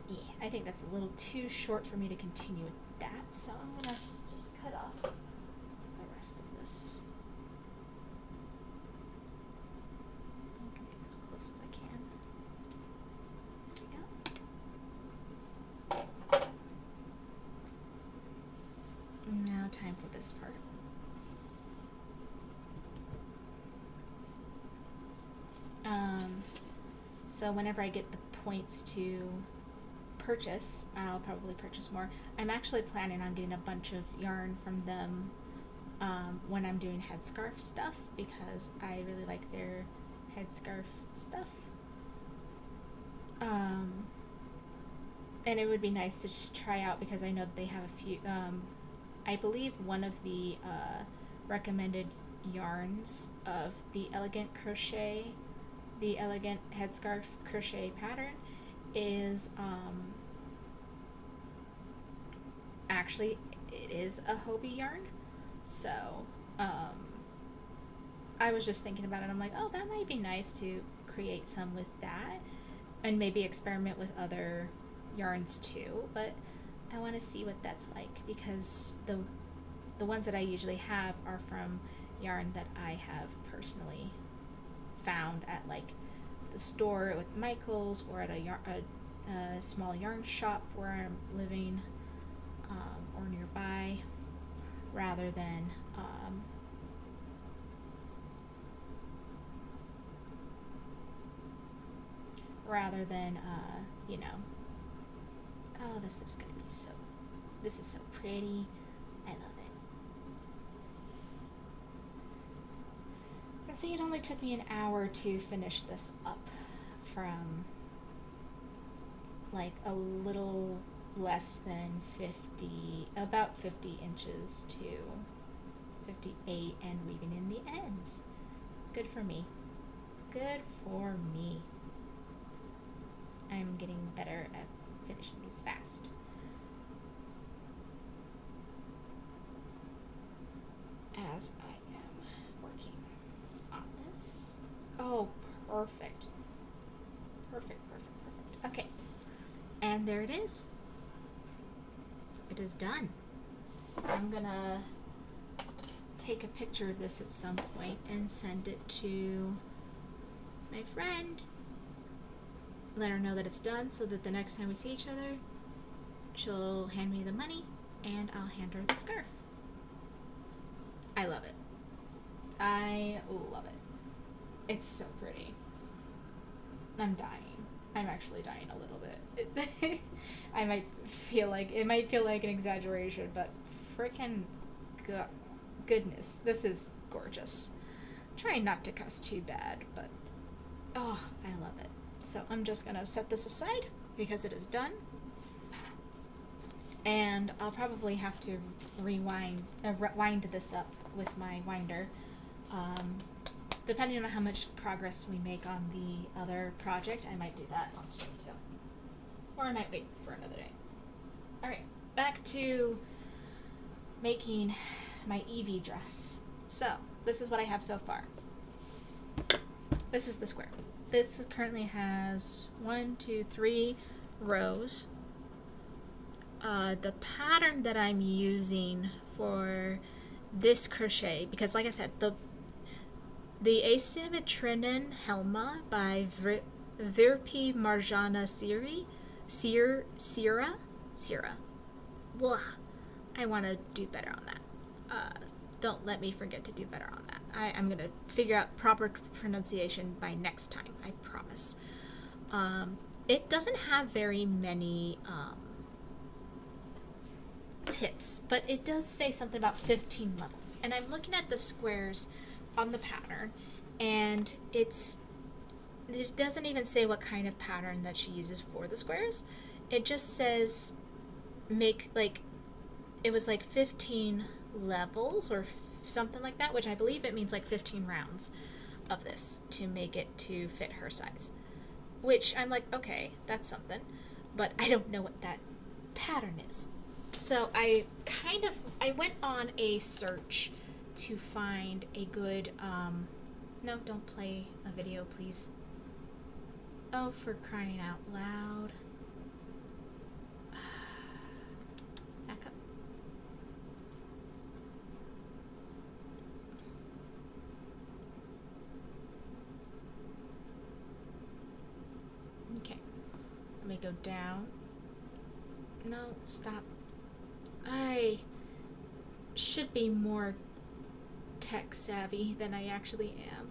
Yeah, I think that's a little too short for me to continue with that, so I'm gonna just cut off the rest of this. I'm gonna get as close as I can. There we go. Now time for this part. So whenever I get the points to purchase, I'll probably purchase more. I'm actually planning on getting a bunch of yarn from them when I'm doing headscarf stuff, because I really like their headscarf stuff. And it would be nice to just try out, because I know that they have a few I believe one of the recommended yarns of the elegant headscarf crochet pattern is actually it is a Hobie yarn. So I was just thinking about it. I'm like, oh, that might be nice to create some with that and maybe experiment with other yarns too, but I want to see what that's like, because the ones that I usually have are from yarn that I have personally found at like the store with Michael's or at a small yarn shop where I'm living, or nearby, rather than you know, oh, this is so pretty. I love it. And see, it only took me an hour to finish this up, from like a little less than about 50 inches to 58, and weaving in the ends. Good for me. Good for me. I'm getting better at finishing these fast. As I am working on this. Oh, perfect. Perfect. Okay. And there it is. It is done. I'm gonna take a picture of this at some point and send it to my friend. Let her know that it's done, so that the next time we see each other, she'll hand me the money and I'll hand her the scarf. I love it. I love it. It's so pretty. I'm dying. I'm actually dying a little bit. It might feel like an exaggeration, but freaking goodness, this is gorgeous. I'm trying not to cuss too bad, but oh, I love it. So I'm just gonna set this aside because it is done, and I'll probably have to wind this up with my winder, depending on how much progress we make on the other project. I might do that on stream too, or I might wait for another day. Alright, back to making my Eevee dress. So this is what I have so far. This is the square. This currently has 1, 2, 3 rows. The pattern that I'm using for this crochet, because like I said, the Asymmetrinen Helma by Virpi Marjana Sierra. Ugh, I want to do better on that. Don't let me forget to do better on that. I'm going to figure out proper pronunciation by next time, I promise. It doesn't have very many tips, but it does say something about 15 levels. And I'm looking at the squares on the pattern, and it doesn't even say what kind of pattern that she uses for the squares. It just says it was like 15 levels or something like that, which I believe it means like 15 rounds of this to make it to fit her size, which I'm like, okay, that's something, but I don't know what that pattern is. So I went on a search to find a good no, don't play a video, please. Oh, for crying out loud. Back up. Okay. Let me go down. No, stop. I should be more tech savvy than I actually am,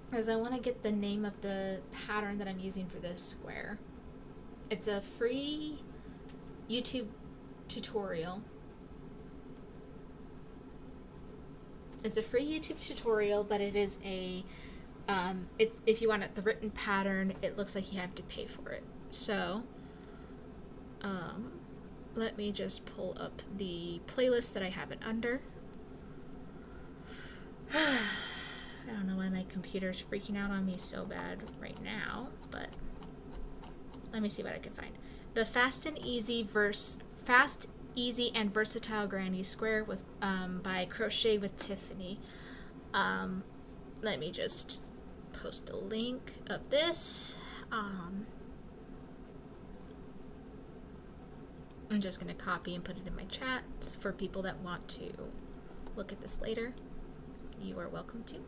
because I want to get the name of the pattern that I'm using for this square. It's a free YouTube tutorial. It's a free YouTube tutorial, but it is a if you want it, the written pattern, it looks like you have to pay for it. So let me just pull up the playlist that I have it under. I don't know why my computer's freaking out on me so bad right now, but let me see what I can find. The Fast, Easy, and Versatile Granny Square with by Crochet with Tiffany. Let me just post a link of this. I'm just going to copy and put it in my chat for people that want to look at this later. You are welcome to.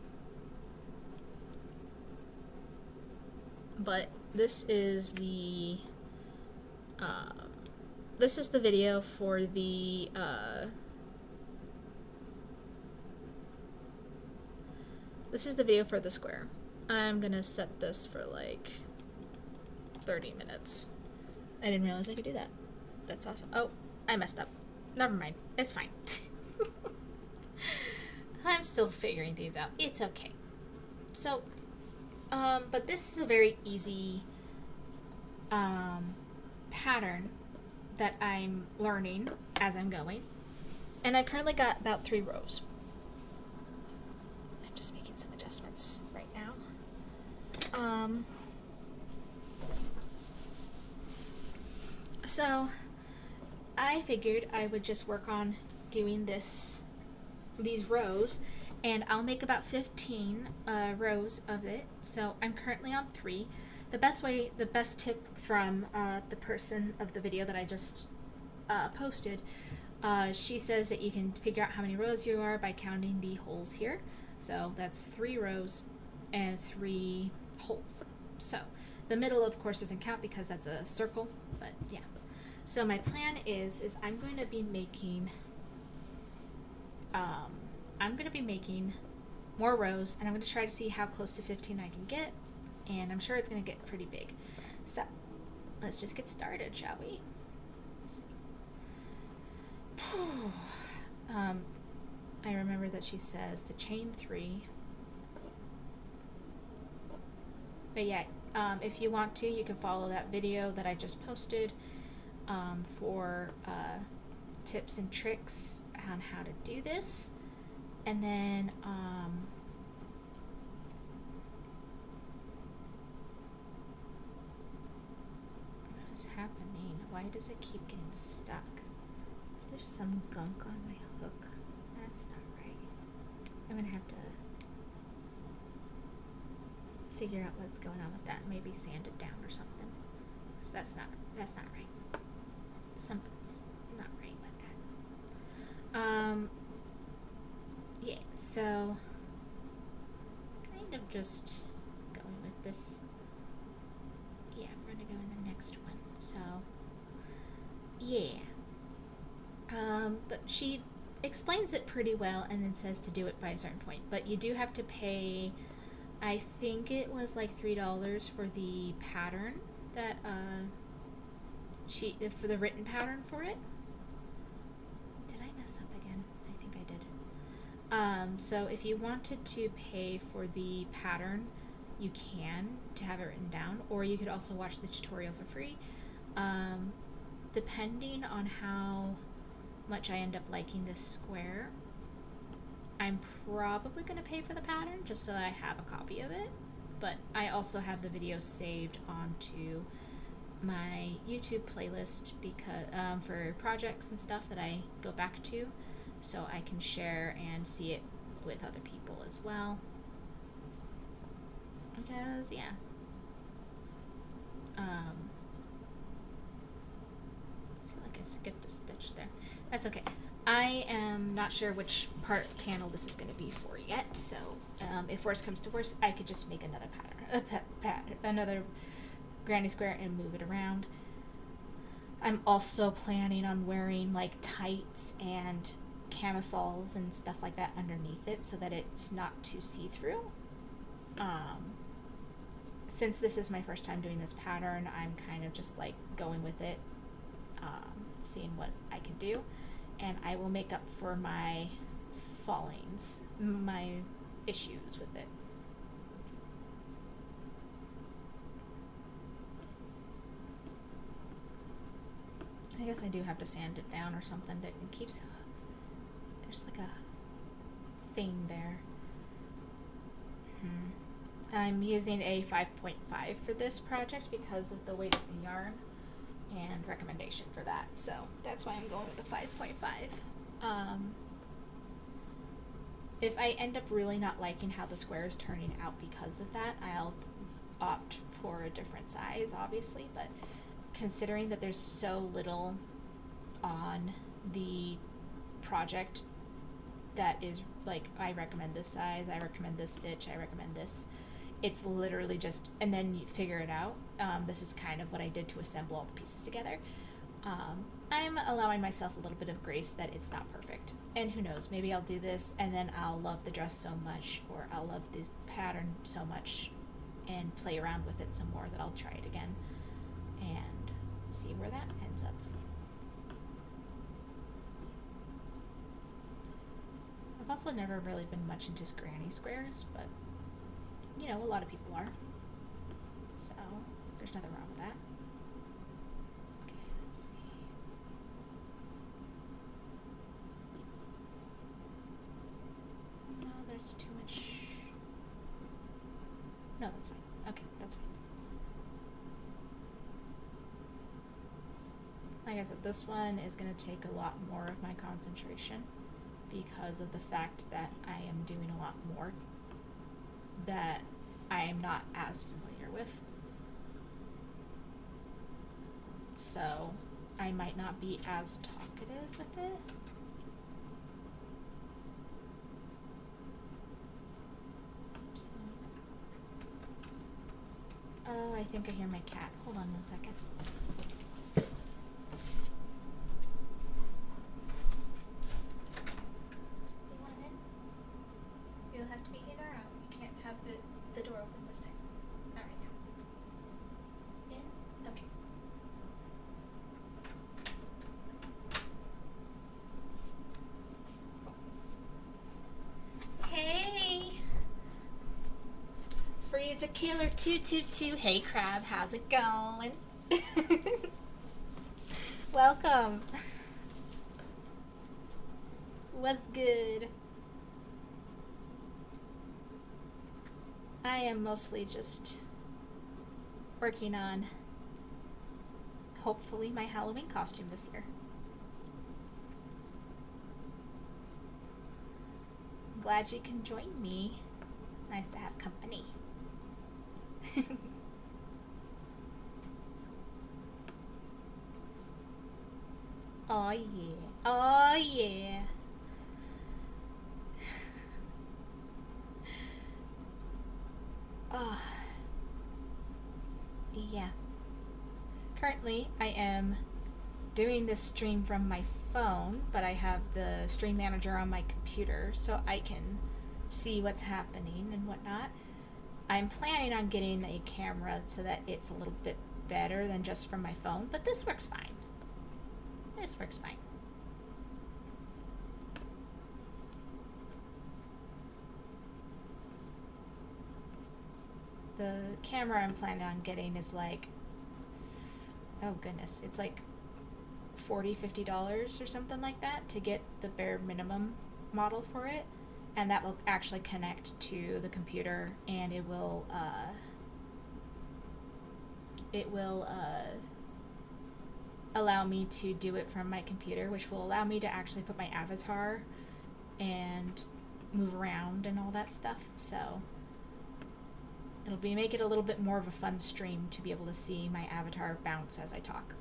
But this is the video for the square. I'm gonna set this for like 30 minutes. I didn't realize I could do that. That's awesome. Oh, I messed up. Never mind. It's fine. I'm still figuring things out. It's okay. So, but this is a very easy pattern that I'm learning as I'm going. And I've currently got about 3 rows. I'm just making some adjustments right now. So I figured I would just work on doing these rows, and I'll make about 15 rows of it. So I'm currently on 3. The best tip from the person of the video that I just posted, she says that you can figure out how many rows you are by counting the holes here. So that's 3 rows and 3 holes. So the middle, of course, doesn't count because that's a circle, but yeah. So my plan is I'm going to be making more rows, and I'm going to try to see how close to 15 I can get, and I'm sure it's going to get pretty big. So let's just get started, shall we? Let's see. I remember that she says to chain 3. But yeah, if you want to, you can follow that video that I just posted for tips and tricks on how to do this. And then what is happening? Why does it keep getting stuck? Is there some gunk on my hook? That's not right. I'm gonna have to figure out what's going on with that. Maybe sand it down or something. Because that's not right. Something's not right with that. Yeah, so kind of just going with this. Yeah, we're gonna go in the next one. So yeah. But she explains it pretty well and then says to do it by a certain point. But you do have to pay, I think it was like $3 for the pattern that for the written pattern for it. Did I mess up again? I think I did. So if you wanted to pay for the pattern, you can, to have it written down, or you could also watch the tutorial for free. Depending on how much I end up liking this square, I'm probably going to pay for the pattern just so that I have a copy of it. But I also have the videos saved onto my YouTube playlist because for projects and stuff that I go back to, so I can share and see it with other people as well. Because yeah, I feel like I skipped a stitch there. That's okay. I am not sure which panel this is going to be for yet, so if worse comes to worse, I could just make another pattern, another granny square and move it around. I'm also planning on wearing like tights and camisoles and stuff like that underneath it so that it's not too see-through. Since this is my first time doing this pattern, I'm kind of just like going with it, seeing what I can do, and I will make up for my fallings, my issues with it. I guess I do have to sand it down or something that it keeps, there's like a thing there. I'm using a 5.5 for this project because of the weight of the yarn and recommendation for that, so that's why I'm going with a 5.5. If I end up really not liking how the square is turning out because of that, I'll opt for a different size, obviously, but considering that there's so little on the project that is like, I recommend this size, I recommend this stitch, I recommend this, it's literally just, and then you figure it out. This is kind of what I did to assemble all the pieces together. I'm allowing myself a little bit of grace that it's not perfect. And who knows, maybe I'll do this and then I'll love the dress so much, or I'll love the pattern so much and play around with it some more that I'll try it again and see where that ends up. I've also never really been much into granny squares, but you know, a lot of people are. So there's nothing wrong with that. Okay, let's see. No, there's too much. No, that's fine. Okay, that's fine. Like I said, this one is going to take a lot more of my concentration because of the fact that I am doing a lot more that I am not as familiar with. So I might not be as talkative with it. Oh, I think I hear my cat. Hold on 1 second. You want in? You'll have to be in or out. You can't have the door open this time. Not right now. In? Okay. Hey! Freezer Killer 222. Hey Crab, how's it going? Welcome. What's good? I am mostly just working on hopefully my Halloween costume this year. I'm glad you can join me. Nice to have company. Oh yeah. Oh yeah. Oh. Yeah. Currently, I am doing this stream from my phone, but I have the stream manager on my computer so I can see what's happening and whatnot. I'm planning on getting a camera so that it's a little bit better than just from my phone, but this works fine. This works fine. The camera I'm planning on getting is like, oh goodness, it's like $40–50 or something like that to get the bare minimum model for it, and that will actually connect to the computer, and it will allow me to do it from my computer, which will allow me to actually put my avatar and move around and all that stuff. So it'll make it a little bit more of a fun stream to be able to see my avatar bounce as I talk.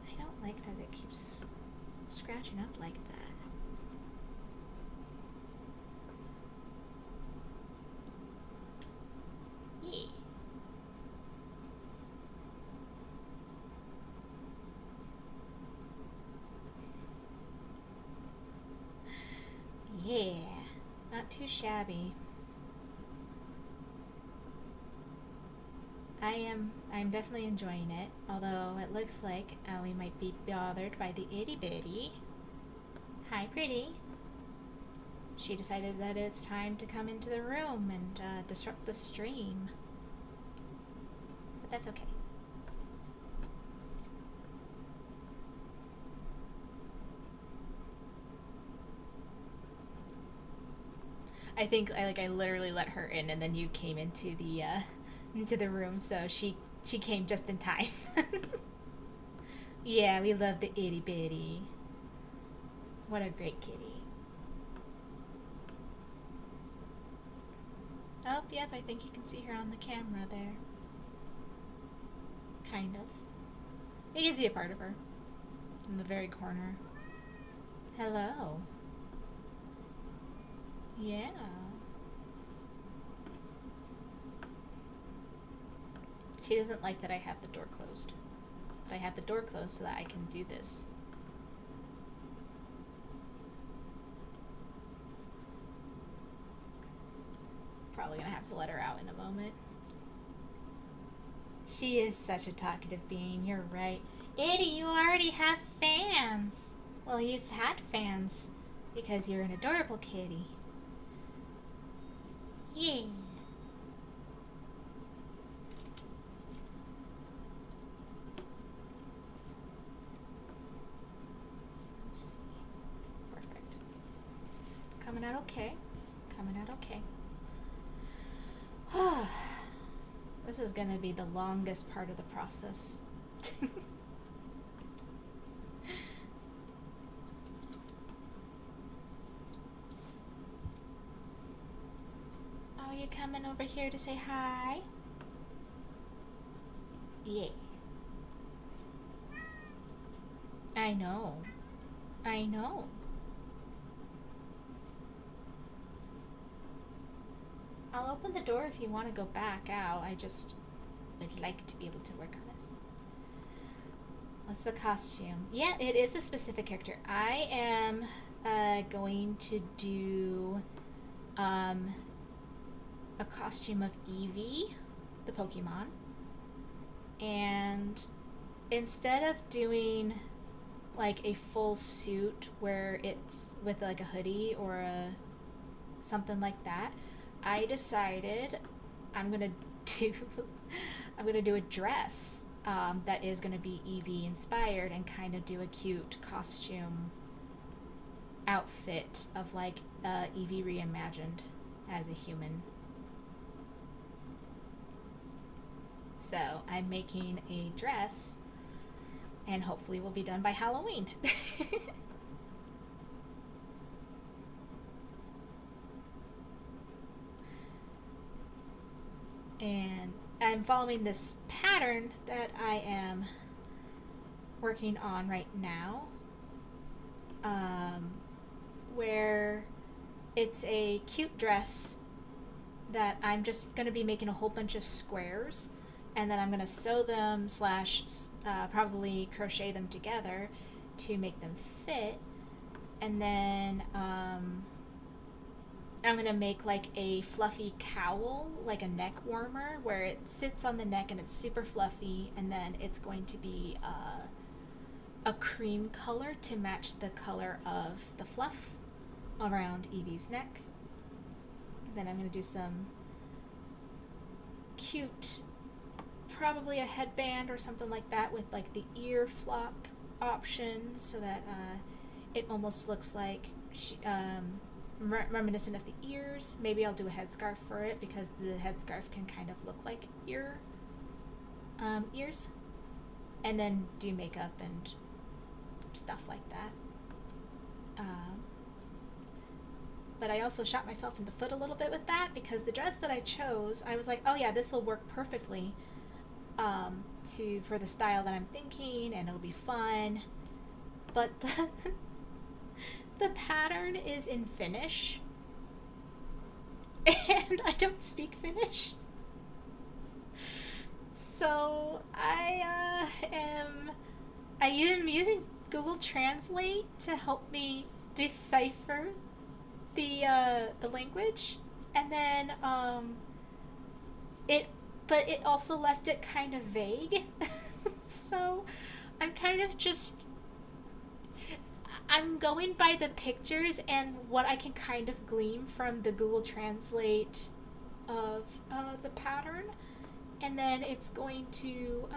I don't like that it keeps scratching up like that. Yeah. Yeah, not too shabby. I'm definitely enjoying it, although it looks like we might be bothered by the itty bitty. Hi, pretty. she decided that it's time to come into the room and disrupt the stream. But that's okay. I think I literally let her in, and then you came into the room, so she came just in time. Yeah, we love the itty bitty. What a great kitty. Oh, yep, I think you can see her on the camera there. Kind of. You can see a part of her in the very corner. Hello. Yeah. She doesn't like that I have the door closed. But I have the door closed so that I can do this. Probably gonna have to let her out in a moment. She is such a talkative being, you're right. Eddie, you already have fans. Well, you've had fans because you're an adorable kitty. Yeah. Let's see. Perfect. Coming out okay. Coming out okay. This is gonna be the longest part of the process. Oh, you're coming over here to say hi? Yeah. I know. I know. I'll open the door if you want to go back out. I just would like to be able to work on this. What's the costume? Yeah, it is a specific character. I am going to do a costume of Eevee, the Pokemon. And instead of doing like a full suit where it's with like a hoodie or something like that, I decided I'm gonna do a dress that is gonna be Eevee inspired and kind of do a cute costume outfit of like Eevee reimagined as a human. So I'm making a dress, and hopefully we'll be done by Halloween. And I'm following this pattern that I am working on right now, where it's a cute dress that I'm just going to be making a whole bunch of squares, and then I'm going to sew them / probably crochet them together to make them fit, and then I'm going to make like a fluffy cowl, like a neck warmer, where it sits on the neck and it's super fluffy, and then it's going to be a cream color to match the color of the fluff around Eevee's neck. Then I'm going to do some cute, probably a headband or something like that with like the ear flop option, so that it almost looks like reminiscent of the ears. Maybe I'll do a headscarf for it because the headscarf can kind of look like ears. And then do makeup and stuff like that. But I also shot myself in the foot a little bit with that, because the dress that I chose, I was like, oh yeah, this will work perfectly for the style that I'm thinking, and it'll be fun. But the pattern is in Finnish, and I don't speak Finnish. So I am using Google Translate to help me decipher the language, and then it also left it kind of vague. So I'm kind of just, I'm going by the pictures and what I can kind of glean from the Google Translate of the pattern. And then it's going to,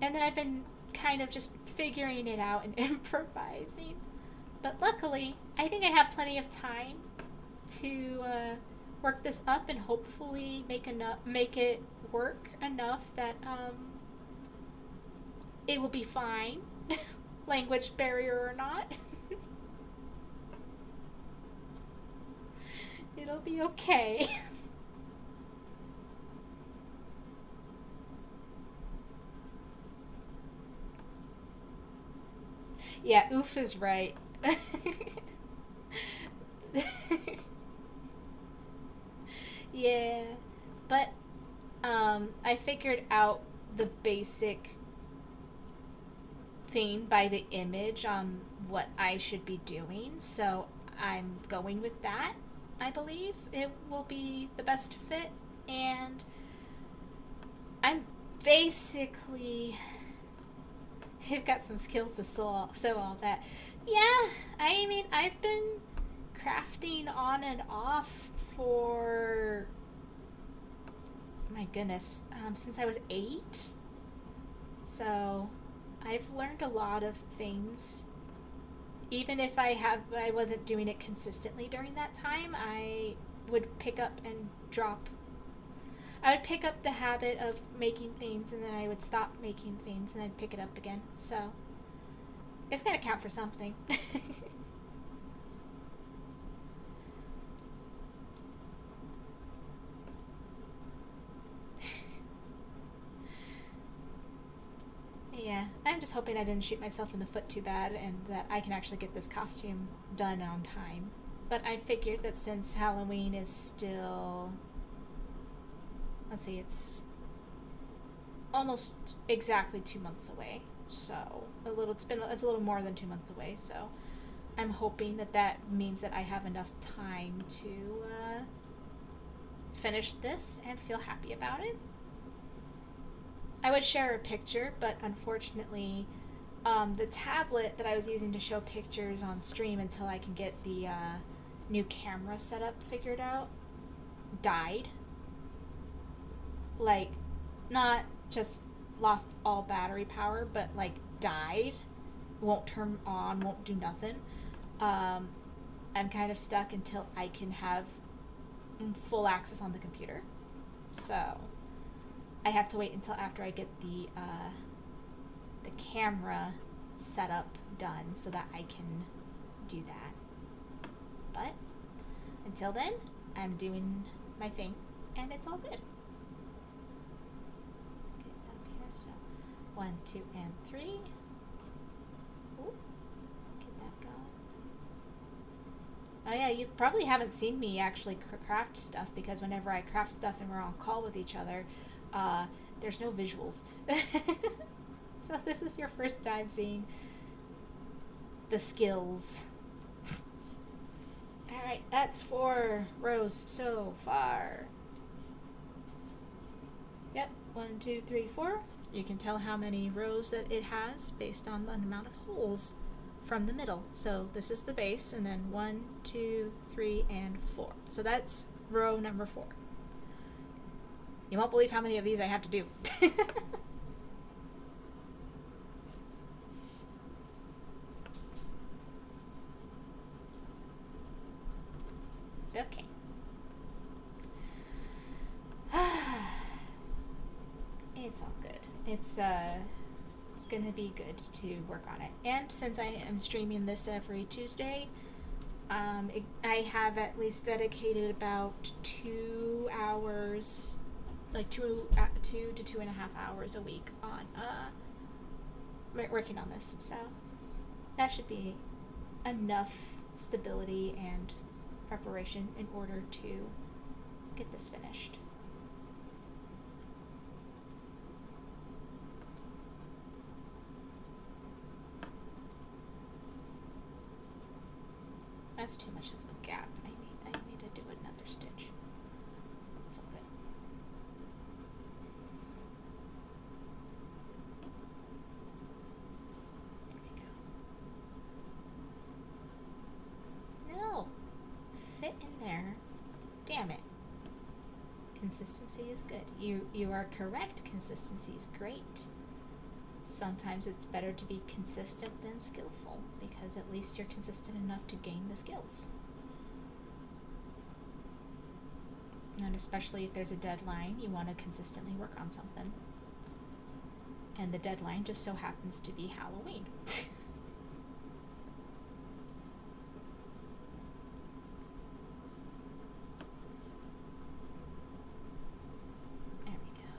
and then I've been kind of just figuring it out and improvising. But luckily, I think I have plenty of time to work this up and hopefully make it work enough that it will be fine, language barrier or not. It'll be okay. Yeah, oof is right. Yeah, but I figured out the basic thing by the image on what I should be doing, so I'm going with that. I believe it will be the best fit, and I'm basically I've got some skills to sew all that. Yeah, I mean, I've been crafting on and off for, my goodness, since I was 8. So I've learned a lot of things. Even if I wasn't doing it consistently during that time, I would pick up and drop. I would pick up the habit of making things, and then I would stop making things, and I'd pick it up again. So it's gonna count for something. Yeah, I'm just hoping I didn't shoot myself in the foot too bad and that I can actually get this costume done on time. But I figured that since Halloween is still, let's see, it's almost exactly 2 months away. So it's a little more than 2 months away. So I'm hoping that that means that I have enough time to finish this and feel happy about it. I would share a picture, but unfortunately, the tablet that I was using to show pictures on stream until I can get the new camera setup figured out died. Like, not just lost all battery power, but like died. Won't turn on, won't do nothing. I'm kind of stuck until I can have full access on the computer. So I have to wait until after I get the camera setup done so that I can do that. But until then, I'm doing my thing, and it's all good. Get up here, so 1, 2, and 3. Ooh, get that going. Oh yeah, you probably haven't seen me actually craft stuff, because whenever I craft stuff and we're on call with each other, there's no visuals. So this is your first time seeing the skills. Alright, that's 4 rows so far. Yep, 1, 2, 3, 4. You can tell how many rows that it has based on the amount of holes from the middle. So this is the base, and then 1, 2, 3, and 4. So that's row number 4. You won't believe how many of these I have to do. It's okay. It's all good. It's gonna be good to work on it. And since I am streaming this every Tuesday, I have at least dedicated about 2 hours, like 2 to 2.5 hours a week on working on this. So that should be enough stability and preparation in order to get this finished. That's too much of a gap. I need to do another stitch. It's all good. There we go. consistency is good. You are correct. Consistency is great. Sometimes it's better to be consistent than skillful, because at least you're consistent enough to gain the skills. And especially if there's a deadline, you want to consistently work on something. And the deadline just so happens to be Halloween. There we go.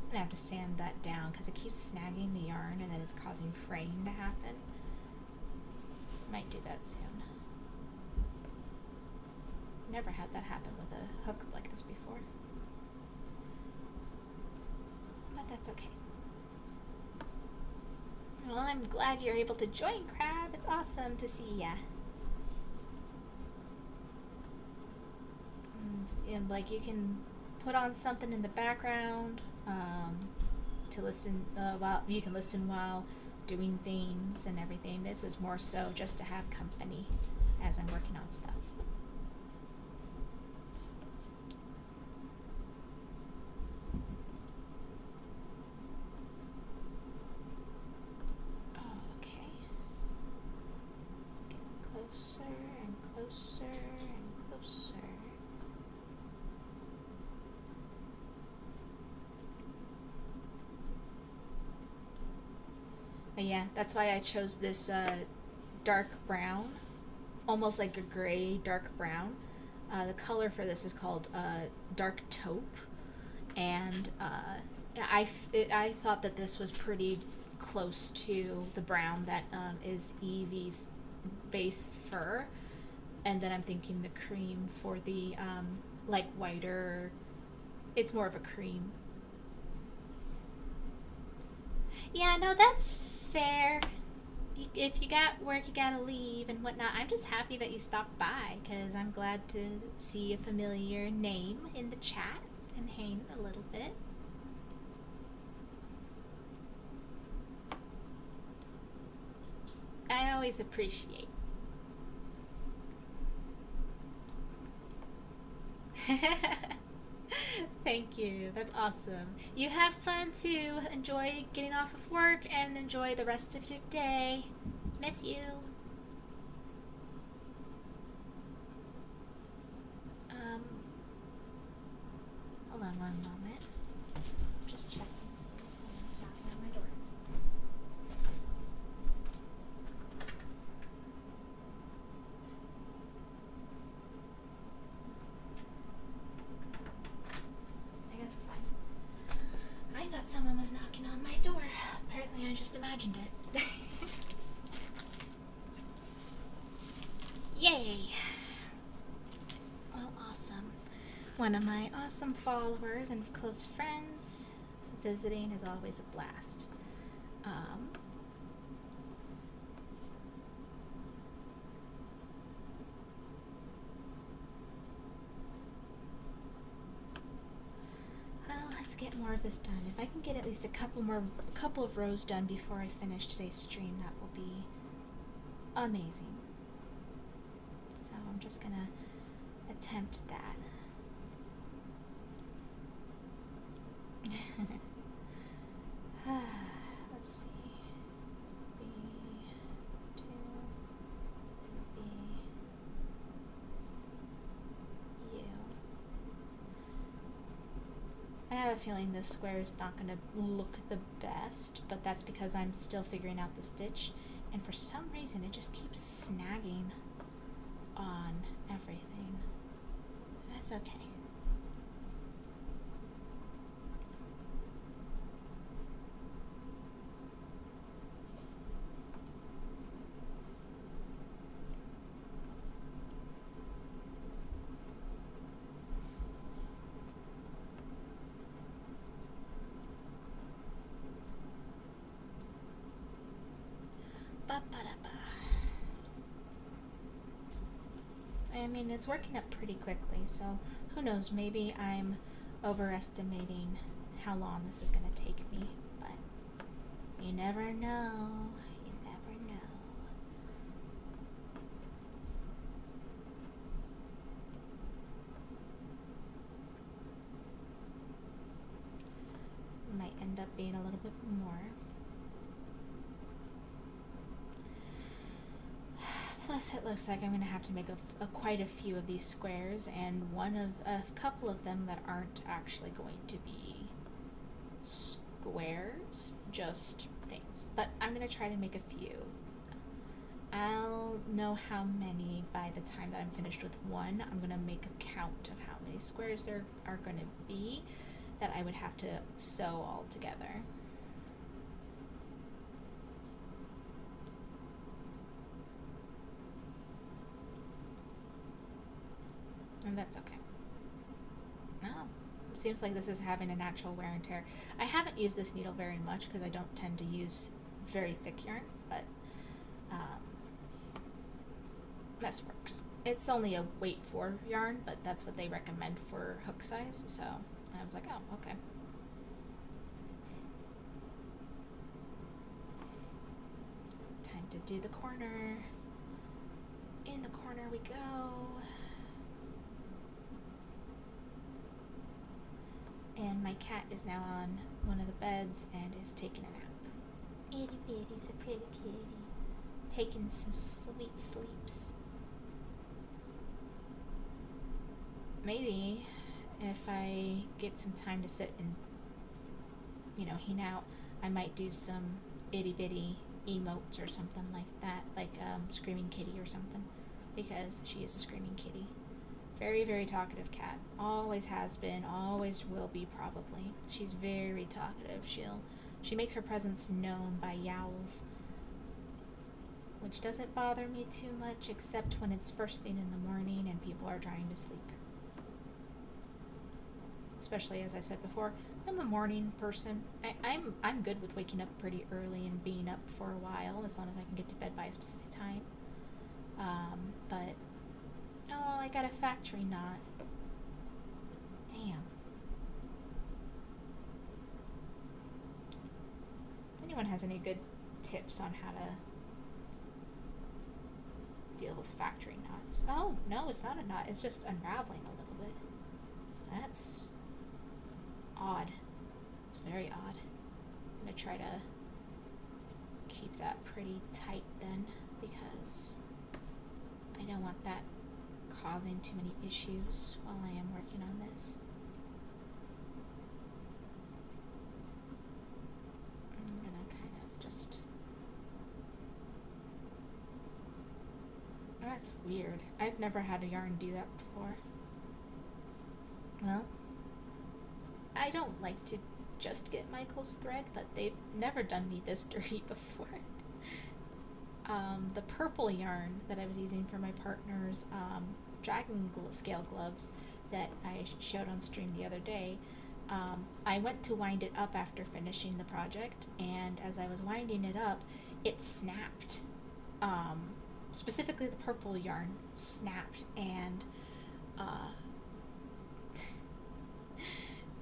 I'm gonna have to sand that down because it keeps snagging the yarn and then it's causing fraying to happen. Might do that soon. Never had that happen with a hook like this before. But that's okay. Well, I'm glad you're able to join, Crab. It's awesome to see ya. And like, you can put on something in the background to listen while you can listen while doing things and everything. This is more so just to have company as I'm working on stuff. Closer and closer and closer. But yeah, that's why I chose this dark brown, almost like a gray dark brown. The color for this is called dark taupe, and I thought that this was pretty close to the brown that is Evie's base fur, and then I'm thinking the cream for the like whiter, it's more of a cream. Yeah, no, that's fair. If you got work, you gotta leave and whatnot. I'm just happy that you stopped by, because I'm glad to see a familiar name in the chat and hang a little bit. I always appreciate. Thank you. That's awesome. You have fun too. Enjoy getting off of work and enjoy the rest of your day. Miss you. Hold on one moment. Just checking to see if someone's knocking on my door. I guess we're fine. I thought someone was knocking on my door. Apparently I just imagined it. Yay! Well, awesome. One of my awesome followers and close friends visiting is always a blast. Well, let's get more of this done. If I can get at least a couple of rows done before I finish today's stream, that will be amazing. So I'm just gonna attempt that. Let's see. B2, B, U. I have a feeling this square is not going to look the best, but that's because I'm still figuring out the stitch, and for some reason it just keeps snagging on everything. That's okay. I mean, it's working up pretty quickly, so who knows, maybe I'm overestimating how long this is going to take me, but you never know, you never know. little bit more. Plus, it looks like I'm going to have to make quite a few of these squares, and a couple of them that aren't actually going to be squares, just things. But I'm going to try to make a few. I'll know how many by the time that I'm finished with one. I'm going to make a count of how many squares there are going to be that I would have to sew all together. And that's okay. Oh, it seems like this is having a natural wear and tear. I haven't used this needle very much because I don't tend to use very thick yarn, but this works. It's only a weight 4 yarn, but that's what they recommend for hook size, so I was like, oh, okay. Time to do the corner. In the corner we go. And my cat is now on one of the beds and is taking a nap. Itty bitty's a pretty kitty. Taking some sweet sleeps. Maybe if I get some time to sit and, hang out, I might do some itty bitty emotes or something like that, like Screaming Kitty or something, because she is a screaming kitty. Very, very talkative cat. Always has been, always will be probably. She's very talkative. She makes her presence known by yowls, which doesn't bother me too much, except when it's first thing in the morning and people are trying to sleep. Especially, as I said before, I'm a morning person. I'm good with waking up pretty early and being up for a while, as long as I can get to bed by a specific time. But oh, I got a factory knot. Damn. If anyone has any good tips on how to deal with factory knots? Oh, no, it's not a knot. It's just unraveling a little bit. That's odd. It's very odd. I'm going to try to keep that pretty tight then, because I don't want that causing too many issues while I am working on this. I'm gonna kind of just... That's weird. I've never had a yarn do that before. Well, I don't like to just get Michael's thread, but they've never done me this dirty before. The purple yarn that I was using for my partner's dragon scale gloves that I showed on stream the other day, I went to wind it up after finishing the project, and as I was winding it up, it snapped. Specifically the purple yarn snapped, and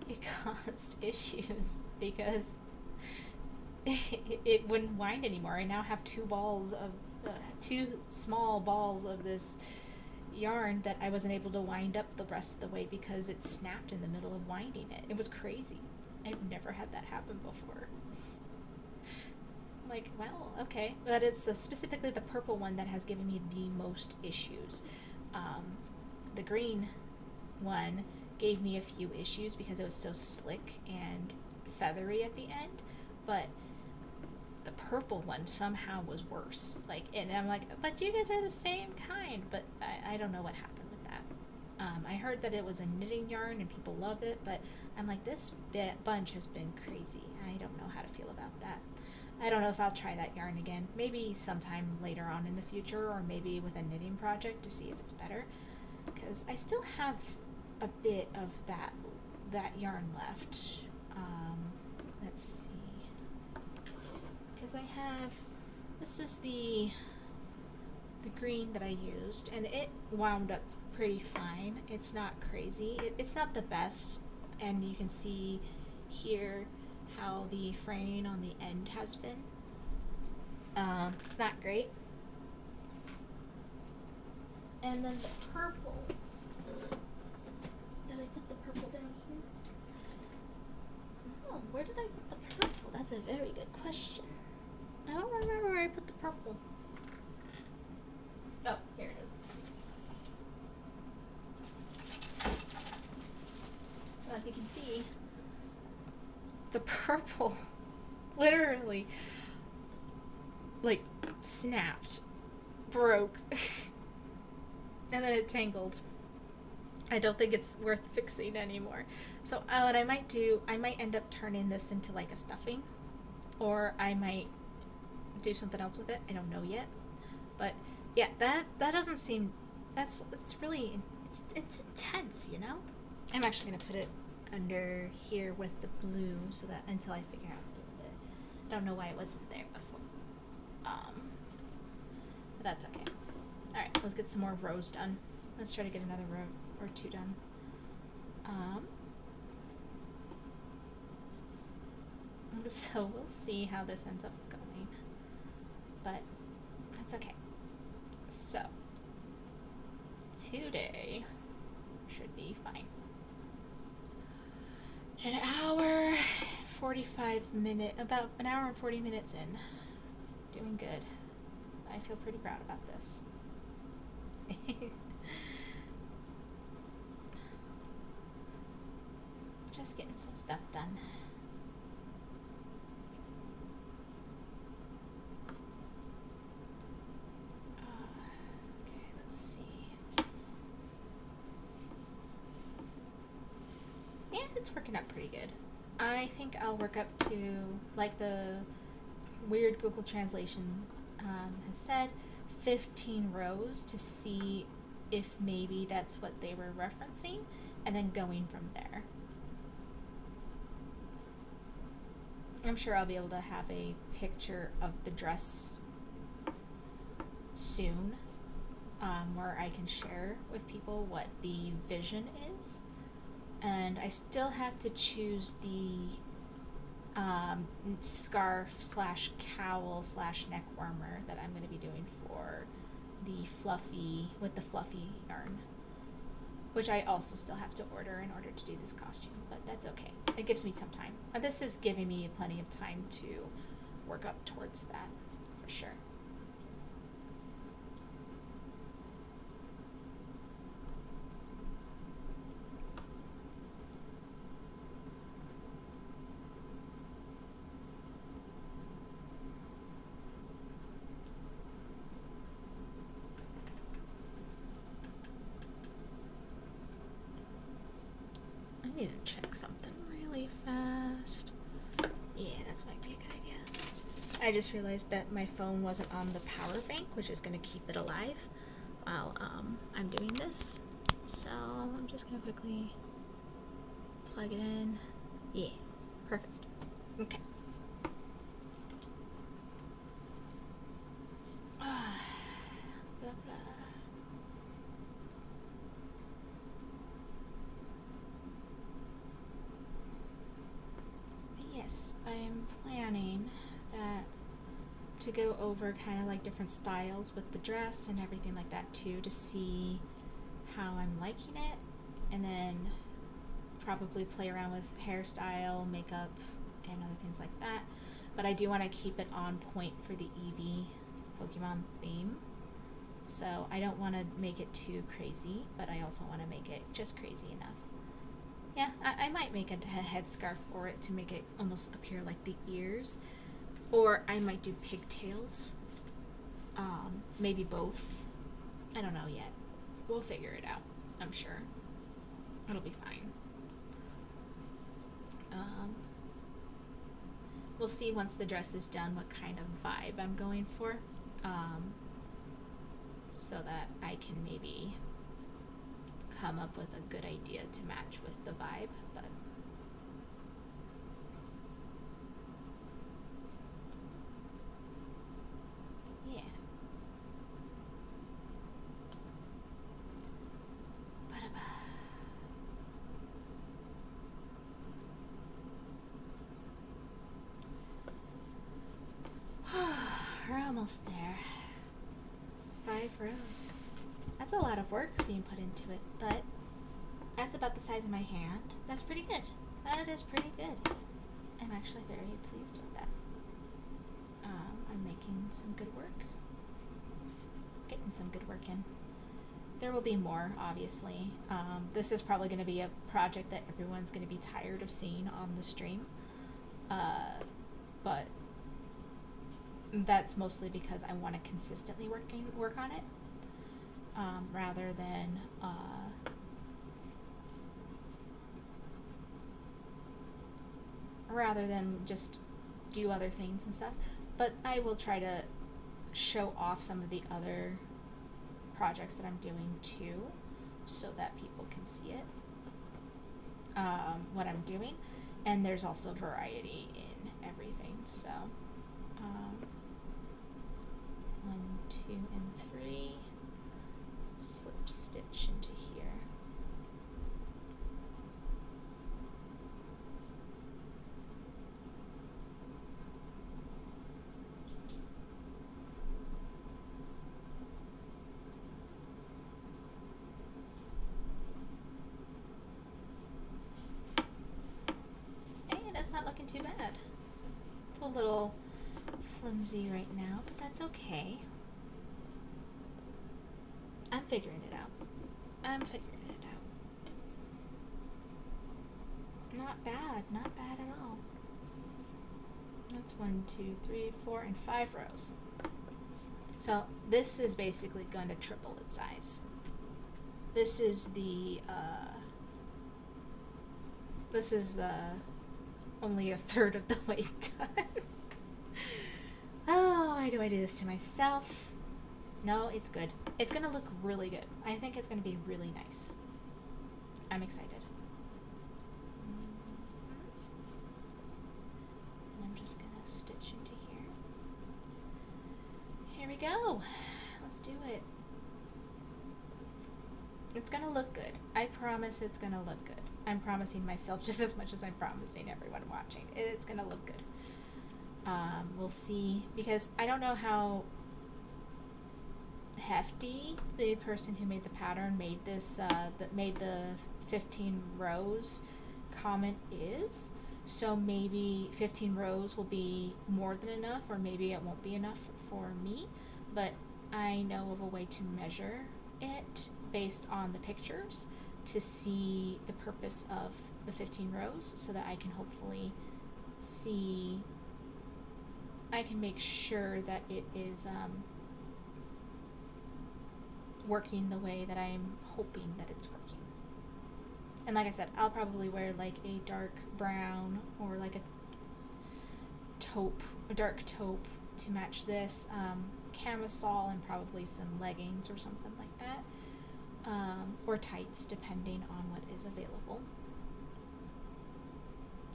it caused issues because it wouldn't wind anymore. I now have two small balls of this yarn that I wasn't able to wind up the rest of the way because it snapped in the middle of winding it. It was crazy. I've never had that happen before. Like, well, okay. But it's specifically the purple one that has given me the most issues. The green one gave me a few issues because it was so slick and feathery at the end, but the purple one somehow was worse. Like, and I'm like, but you guys are the same kind. But I don't know what happened with that. I heard that it was a knitting yarn and people love it, but I'm like, this bunch has been crazy. I don't know how to feel about that. I don't know if I'll try that yarn again. Maybe sometime later on in the future, or maybe with a knitting project to see if it's better. Because I still have a bit of that yarn left. Let's see. Because I have, this is the green that I used, and it wound up pretty fine. It's not crazy. It's not the best, and you can see here how the fraying on the end has been. It's not great. And then the purple. Did I put the purple down here? No, where did I put the purple? that's a very good question. I don't remember where I put the purple. Oh, here it is. So as you can see, the purple literally, like, snapped, broke, and then it tangled. I don't think it's worth fixing anymore. So what I might do, I might end up turning this into like a stuffing, or I might do something else with it. I don't know yet. But yeah, that doesn't seem, it's really, it's intense, you know? I'm actually going to put it under here with the blue so that until I figure out a little bit. I don't know why it wasn't there before. But that's okay. Alright, let's get some more rows done. Let's try to get another row or two done. So we'll see how this ends up going. But that's okay. So today should be fine. An hour, 45 minutes, about an hour and 40 minutes in. Doing good. I feel pretty proud about this. Just getting some stuff done. Okay, let's see. Yeah, it's working out pretty good. I think I'll work up to, like the weird Google translation has said, 15 rows to see if maybe that's what they were referencing, and then going from there. I'm sure I'll be able to have a picture of the dress soon, where I can share with people what the vision is. And I still have to choose the scarf slash cowl slash neck warmer that I'm going to be doing for the fluffy, with the fluffy yarn, which I also still have to order in order to do this costume, but that's okay. It gives me some time. This is giving me plenty of time to work up towards that, for sure. I need to check something really fast. Yeah, that might be a good idea. I just realized that my phone wasn't on the power bank, which is going to keep it alive while I'm doing this. So I'm just going to quickly plug it in. Yeah, perfect. Okay. Blah, blah. Yes, I'm planning that to go over kind of like different styles with the dress and everything like that too, to see how I'm liking it, and then probably play around with hairstyle, makeup, and other things like that. But I do want to keep it on point for the Eevee Pokemon theme. So I don't want to make it too crazy, but I also want to make it just crazy enough. Yeah, I might make a headscarf for it to make it almost appear like the ears. Or I might do pigtails. Maybe both. I don't know yet. We'll figure it out, I'm sure. It'll be fine. We'll see once the dress is done what kind of vibe I'm going for. So that I can maybe come up with a good idea to match with the vibe, but yeah. We're almost there. 5 rows. That's a lot of work being put into it, but that's about the size of my hand. That's pretty good. That is pretty good. I'm actually very pleased with that. I'm making some good work. Getting some good work in. There will be more, obviously. This is probably going to be a project that everyone's going to be tired of seeing on the stream. But that's mostly because I want to consistently work on it, rather than just do other things and stuff. But I will try to show off some of the other projects that I'm doing too, so that people can see it, what I'm doing. And there's also variety in everything, so 1, 2, and 3, slip stitch into here. It's not looking too bad. It's a little flimsy right now, but that's okay. I'm figuring it out. Not bad at all. That's 1, 2, 3, 4, and 5 rows. So this is basically going to triple its size. This is the only a third of the way done. Oh, why do I do this to myself? No, it's good. It's gonna look really good. I think it's gonna be really nice. I'm excited. And I'm just gonna stitch into here. Here we go. Let's do it. It's gonna look good. I promise it's gonna look good. I'm promising myself just as much as I'm promising everyone watching. It's gonna look good. We'll see, because I don't know how hefty the person who made the pattern made this, that made the 15 rows comment is. So maybe 15 rows will be more than enough, or maybe it won't be enough for me. But I know of a way to measure it based on the pictures to see the purpose of the 15 rows, so that I can hopefully see, I can make sure that it is working the way that I'm hoping that it's working. And like I said, I'll probably wear like a dark brown or like a dark taupe to match this, camisole, and probably some leggings or something like that. Or tights, depending on what is available.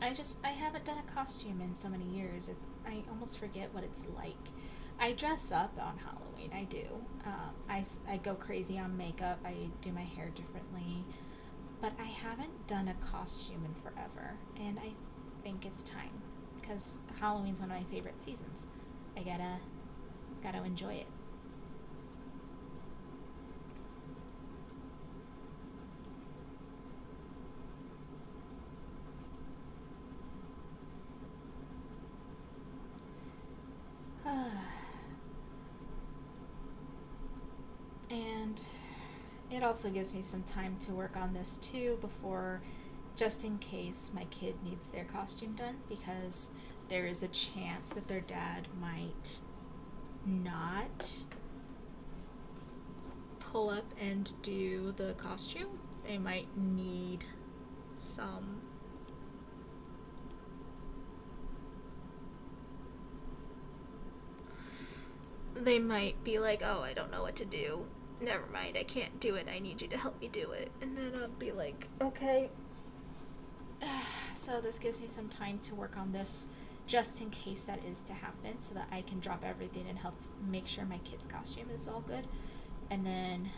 I haven't done a costume in so many years. I almost forget what it's like. I dress up on Halloween, I do. I go crazy on makeup, I do my hair differently, but I haven't done a costume in forever, and I think it's time, because Halloween's one of my favorite seasons. I gotta enjoy it. And it also gives me some time to work on this too before, just in case my kid needs their costume done, because there is a chance that their dad might not pull up and do the costume. They might need some they might be like, oh, I don't know what to do. Never mind, I can't do it. I need you to help me do it. And then I'll be like, okay. So this gives me some time to work on this, just in case that is to happen, so that I can drop everything and help make sure my kid's costume is all good. And then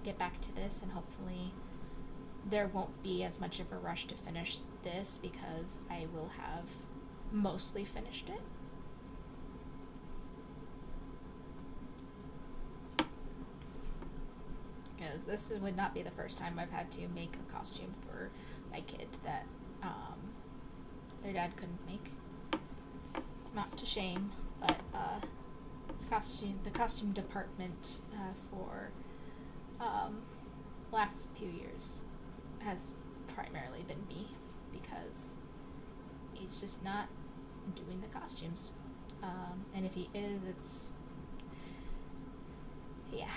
get back to this, and hopefully there won't be as much of a rush to finish this, because I will have mostly finished it. Because this would not be the first time I've had to make a costume for my kid that their dad couldn't make. Not to shame, but the costume department for last few years has primarily been me, because he's just not doing the costumes. And if he is, it's, yeah.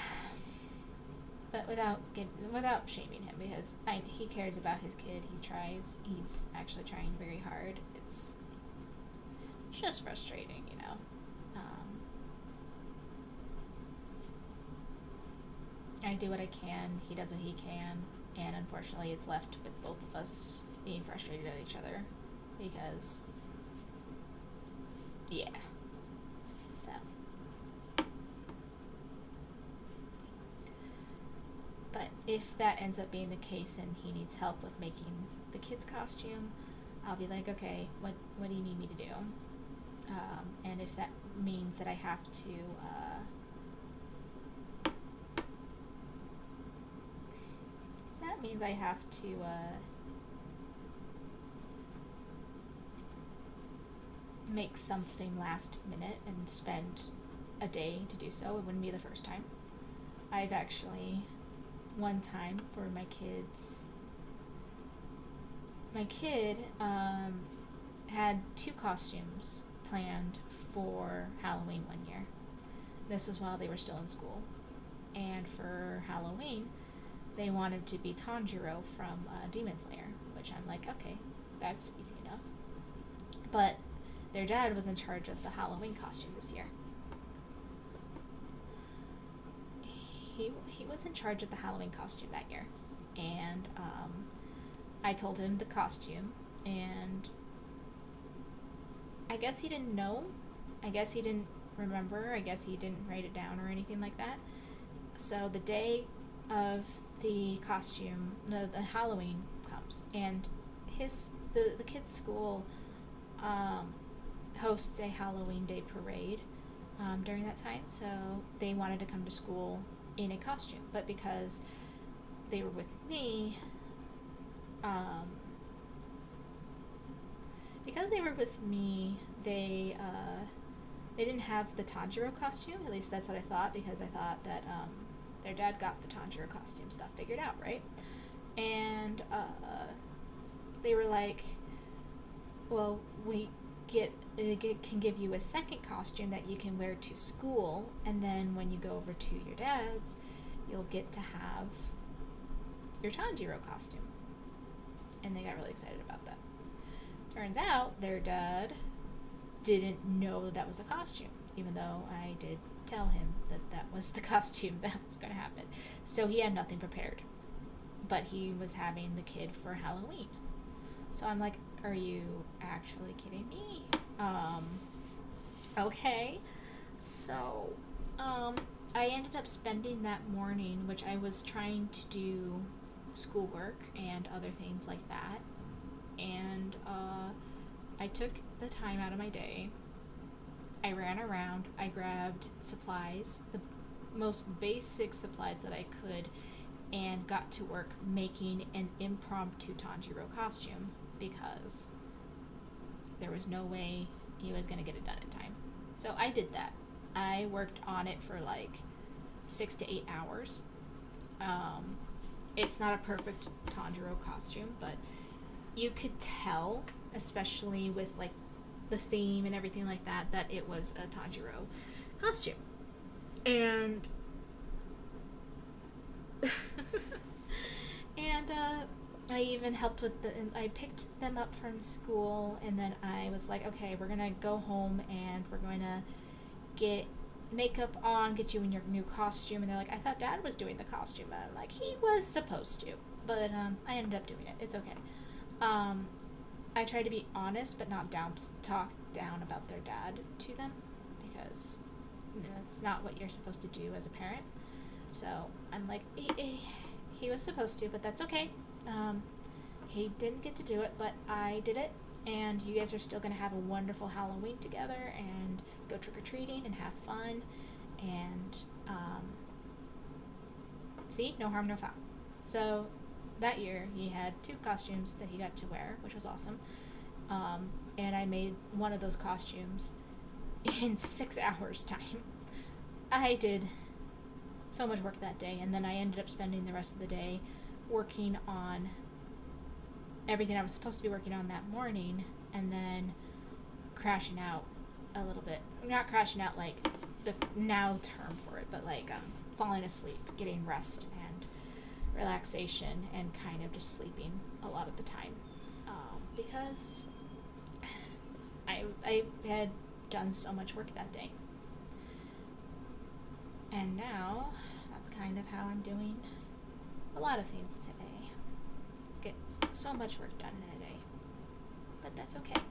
But without shaming him, because he cares about his kid. He's actually trying very hard. It's just frustrating, you know. I do what I can, he does what he can, and unfortunately it's left with both of us being frustrated at each other, because, yeah, so. But if that ends up being the case and he needs help with making the kid's costume, I'll be like, okay, what do you need me to do? And if that means that I have to, make something last minute and spend a day to do so, it wouldn't be the first time. I've actually, one time for my kid had 2 costumes planned for Halloween one year. This was while they were still in school. And for Halloween, they wanted to be Tanjiro from Demon Slayer, which I'm like, okay, that's easy enough. But their dad was in charge of the Halloween costume this year. He was in charge of the Halloween costume that year, and I told him the costume, and I guess he didn't know, I guess he didn't remember, I guess he didn't write it down or anything like that. So the day of the costume, the Halloween comes, and the kid's school hosts a Halloween Day parade during that time, so they wanted to come to school in a costume, but because they were with me, they didn't have the Tanjiro costume. At least that's what I thought, because I thought that their dad got the Tanjiro costume stuff figured out, right? And they were like, well, we can give you a second costume that you can wear to school, and then when you go over to your dad's, you'll get to have your Tanjiro costume. And they got really excited about that. Turns out their dad didn't know that was a costume, even though I did tell him that that was the costume that was going to happen. So he had nothing prepared, but he was having the kid for Halloween. So I'm like, are you actually kidding me? Okay. So, I ended up spending that morning, which I was trying to do schoolwork and other things like that, and, I took the time out of my day. I ran around, I grabbed supplies, the most basic supplies that I could, and got to work making an impromptu Tanjiro costume, because there was no way he was going to get it done in time. So I did that. I worked on it for like 6 to 8 hours. It's not a perfect Tanjiro costume, but you could tell, especially with like the theme and everything like that, that it was a Tanjiro costume. And and I even helped with I picked them up from school, and then I was like, okay, we're gonna go home and we're going to get makeup on, get you in your new costume. And they're like, I thought Dad was doing the costume. And I'm like, he was supposed to, but I ended up doing it. It's okay. I try to be honest, but not talk down about their dad to them, because that's not what you're supposed to do as a parent. So I'm like, he was supposed to, but that's okay. He didn't get to do it, but I did it, and you guys are still going to have a wonderful Halloween together and go trick-or-treating and have fun, and see, no harm, no foul. So that year he had 2 costumes that he got to wear, which was awesome. And I made one of those costumes in 6 hours time. I did so much work that day, and then I ended up spending the rest of the day working on everything I was supposed to be working on that morning, and then crashing out a little bit. Not crashing out like the now term for it, but like falling asleep, getting rest and relaxation, and kind of just sleeping a lot of the time, because I had done so much work that day. And now that's kind of how I'm doing a lot of things today. Get so much work done in a day, but that's okay.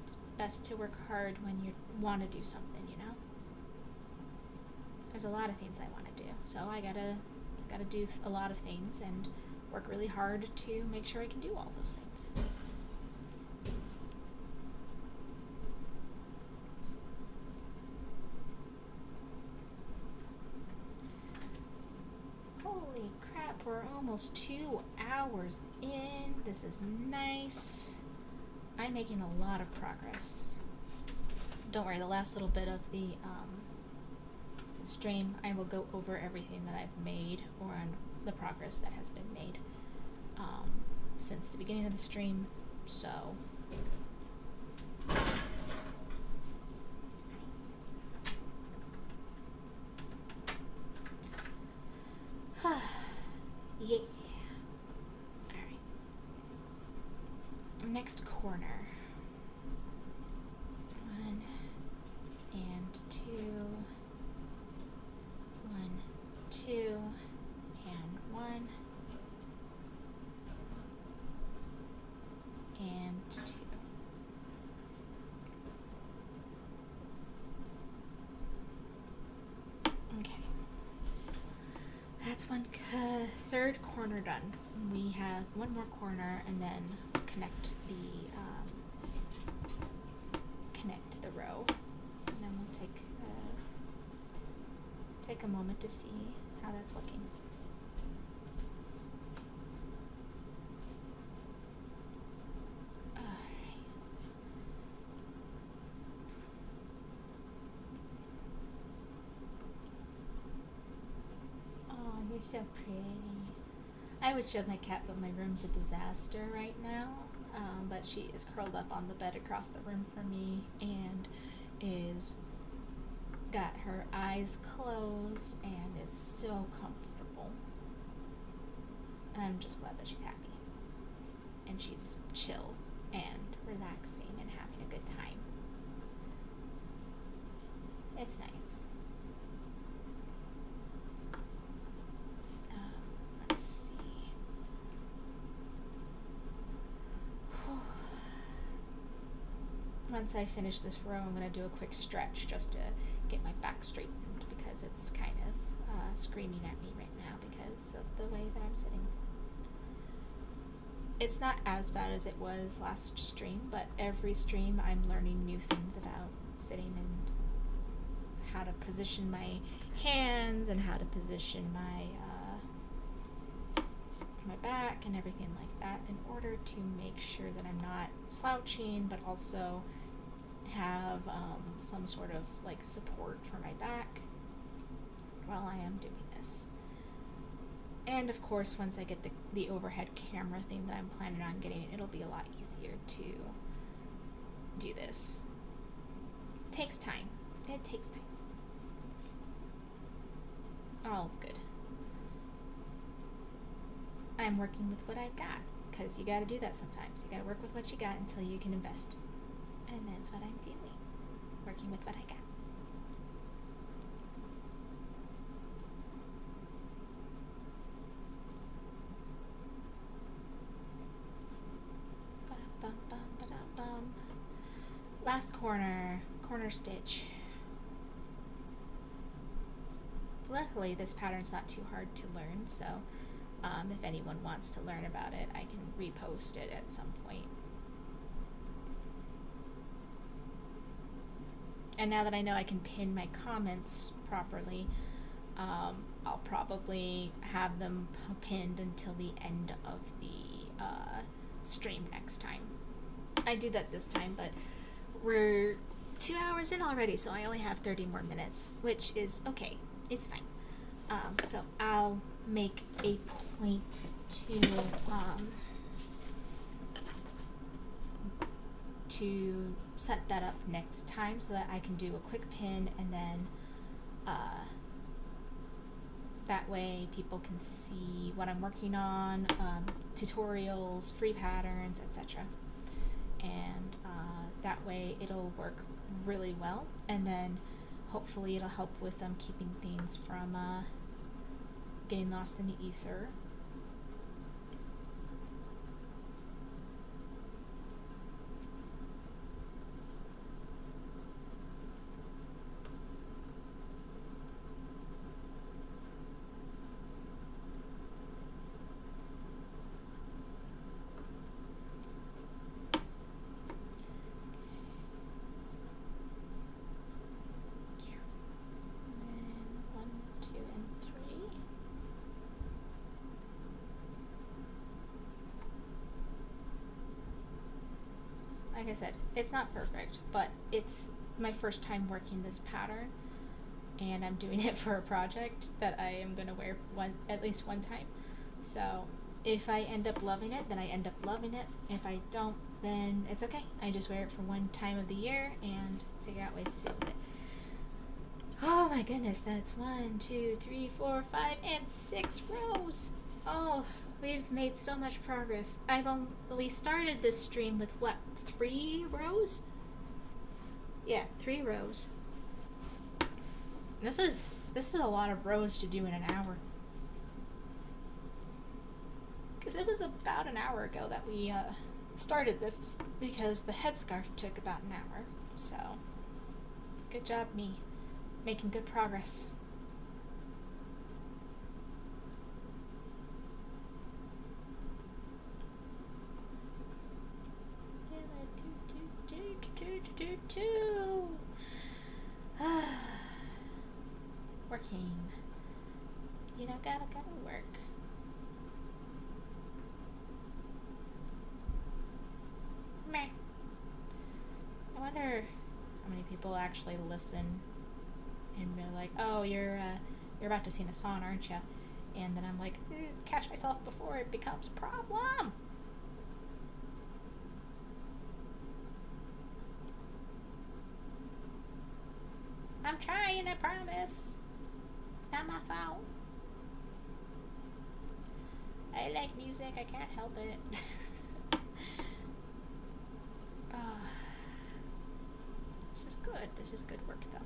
It's best to work hard when you want to do something, you know? There's a lot of things I want to do, so I gotta do a lot of things and work really hard to make sure I can do all those things. Holy crap, we're almost 2 hours in. This is nice. I'm making a lot of progress. Don't worry, the last little bit of the stream, I will go over everything that I've made or on the progress that has been made since the beginning of the stream. So yeah. Alright. Next corner. 1 and 2. 1, 2, and 1, and 2. Okay. That's one third corner done. We have one more corner, and then connect the row, and then we'll take a moment to see how that's looking. Alright. Oh, you're so pretty. I would show my cat, but my room's a disaster right now. But she is curled up on the bed across the room from me and is got her eyes closed and is so comfortable. I'm just glad that she's happy and she's chill and relaxing and having a good time. It's nice. Let's see. Once I finish this row, I'm going to do a quick stretch just to get my back straightened because it's kind of screaming at me right now because of the way that I'm sitting. It's not as bad as it was last stream, but every stream I'm learning new things about sitting and how to position my hands and how to position my back and everything like that in order to make sure that I'm not slouching, but also have some sort of like support for my back while I am doing this. And of course, once I get the overhead camera thing that I'm planning on getting, it'll be a lot easier to do this. It takes time. It takes time. All good. I'm working with what I've got, because you gotta do that sometimes. You gotta work with what you got until you can invest. And that's what I'm doing. Working with what I got. Last corner stitch. Luckily, this pattern's not too hard to learn, so if anyone wants to learn about it, I can repost it at some point. And now that I know I can pin my comments properly, I'll probably have them pinned until the end of the stream next time. I do that this time, but we're 2 hours in already, so I only have 30 more minutes, which is okay. It's fine. So I'll make a point to set that up next time so that I can do a quick pin, and then that way people can see what I'm working on, tutorials, free patterns, etc. And that way it'll work really well, and then hopefully it'll help with keeping things from getting lost in the ether. Like I said, it's not perfect, but it's my first time working this pattern, and I'm doing it for a project that I am going to wear at least one time. So if I end up loving it, then I end up loving it. If I don't, then it's okay. I just wear it for one time of the year and figure out ways to deal with it. Oh my goodness, that's 1, 2, 3, 4, 5, and 6 rows. Oh, we've made so much progress. We started this stream with what, 3 rows? Yeah, 3 rows. This is a lot of rows to do in an hour. Because it was about an hour ago that we started this, because the headscarf took about an hour. So, good job, me. Making good progress. Working. You know, gotta work. Meh. I wonder how many people actually listen and they're like, oh, you're about to sing a song, aren't you? And then I'm like, catch myself before it becomes a problem. I'm trying, I promise. Not my fault. I like music, I can't help it. This is good. This is good work, though.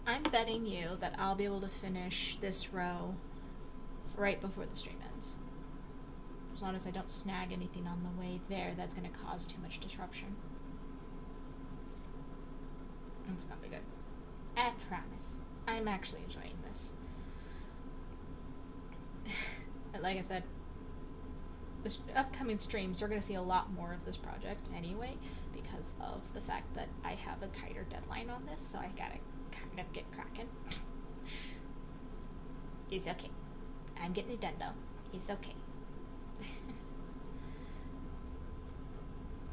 I'm betting you that I'll be able to finish this row right before the stream ends. As long as I don't snag anything on the way there that's going to cause too much disruption. It's going to be good. I promise. I'm actually enjoying this. Like I said, the upcoming streams, you're going to see a lot more of this project anyway, because of the fact that I have a tighter deadline on this, so I gotta kind of get cracking. It's okay. I'm getting it done, though. It's okay.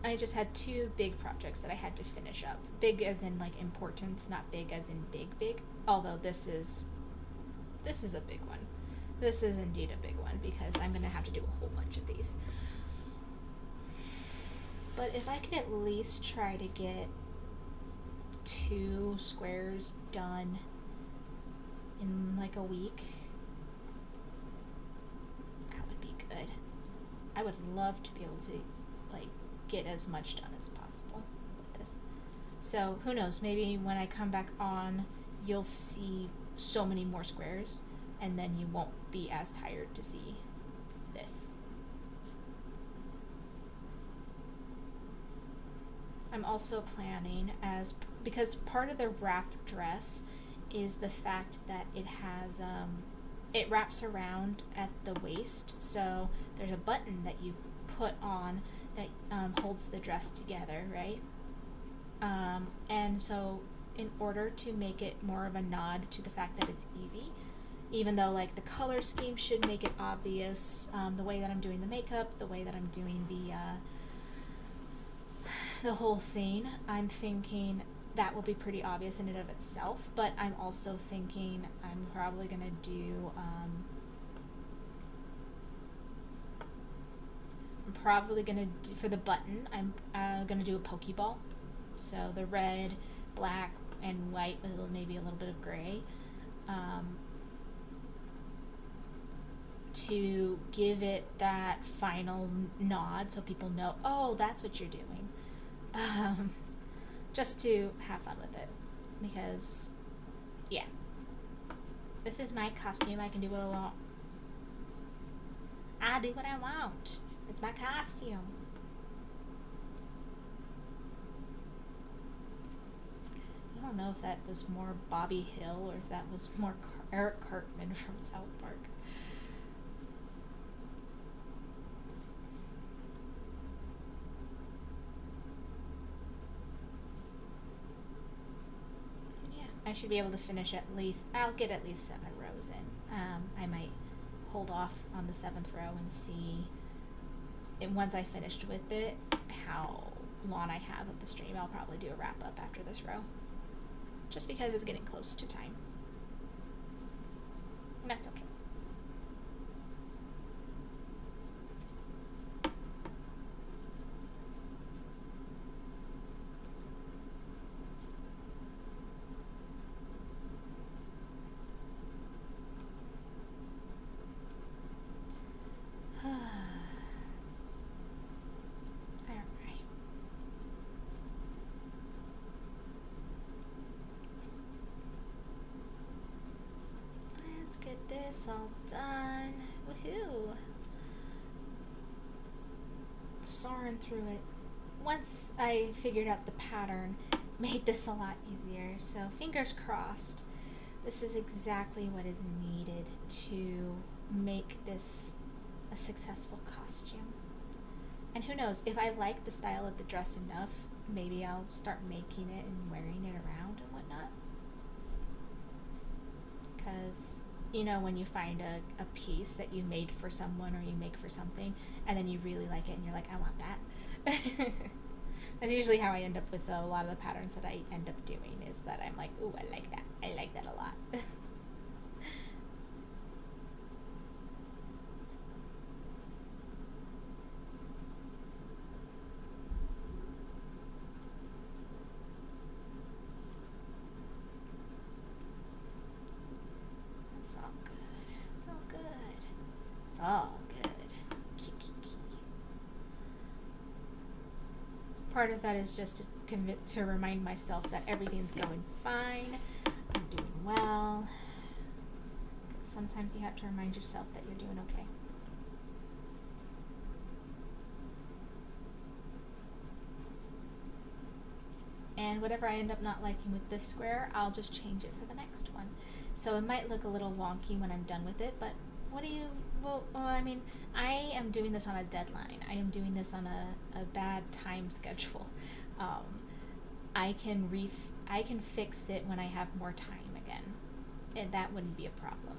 I just had 2 big projects that I had to finish up. Big as in, like, importance, not big as in big. Although this is a big one. This is indeed a big one, because I'm going to have to do a whole bunch of these. But if I could at least try to get 2 squares done in, like, a week, that would be good. I would love to be able to, like, get as much done as possible with this. So, who knows, maybe when I come back on, you'll see so many more squares, and then you won't be as tired to see this. I'm also planning, because part of the wrap dress is the fact that it has, it wraps around at the waist, so there's a button that you put on that holds the dress together, right? And so in order to make it more of a nod to the fact that it's Eevee, even though like the color scheme should make it obvious, the way that I'm doing the makeup, the way that I'm doing the whole thing, I'm thinking that will be pretty obvious in and of itself, but I'm also thinking I'm probably going to do, for the button, I'm going to do a Pokeball. So the red, black, and white with maybe a little bit of gray. To give it that final nod so people know, oh, that's what you're doing. Just to have fun with it. Because, yeah. This is my costume. I can do what I want. I do what I want. It's my costume. I don't know if that was more Bobby Hill or if that was more Eric Cartman from South Park. Yeah, I should be able to finish at least, I'll get at least 7 rows in. I might hold off on the 7th row and see, once I finished with it, how long I have of the stream. I'll probably do a wrap up after this row. Just because it's getting close to time. And that's okay. Let's get this all done. Woohoo! Soaring through it. Once I figured out the pattern, made this a lot easier. So fingers crossed. This is exactly what is needed to make this a successful costume. And who knows, if I like the style of the dress enough, maybe I'll start making it and wearing it around and whatnot. Because, you know, when you find a piece that you made for someone or you make for something, and then you really like it and you're like, I want that. That's usually how I end up with a lot of the patterns that I end up doing, is that I'm like, ooh, I like that. I like that a lot. It's all good. It's all good. It's all good. Part of that is just to commit to remind myself that everything's going fine. I'm doing well. Because sometimes you have to remind yourself that you're doing okay. And whatever I end up not liking with this square, I'll just change it for the next one. So it might look a little wonky when I'm done with it, but what do you, well, I mean, I am doing this on a deadline. I am doing this on a bad time schedule. I can fix it when I have more time again, and that wouldn't be a problem.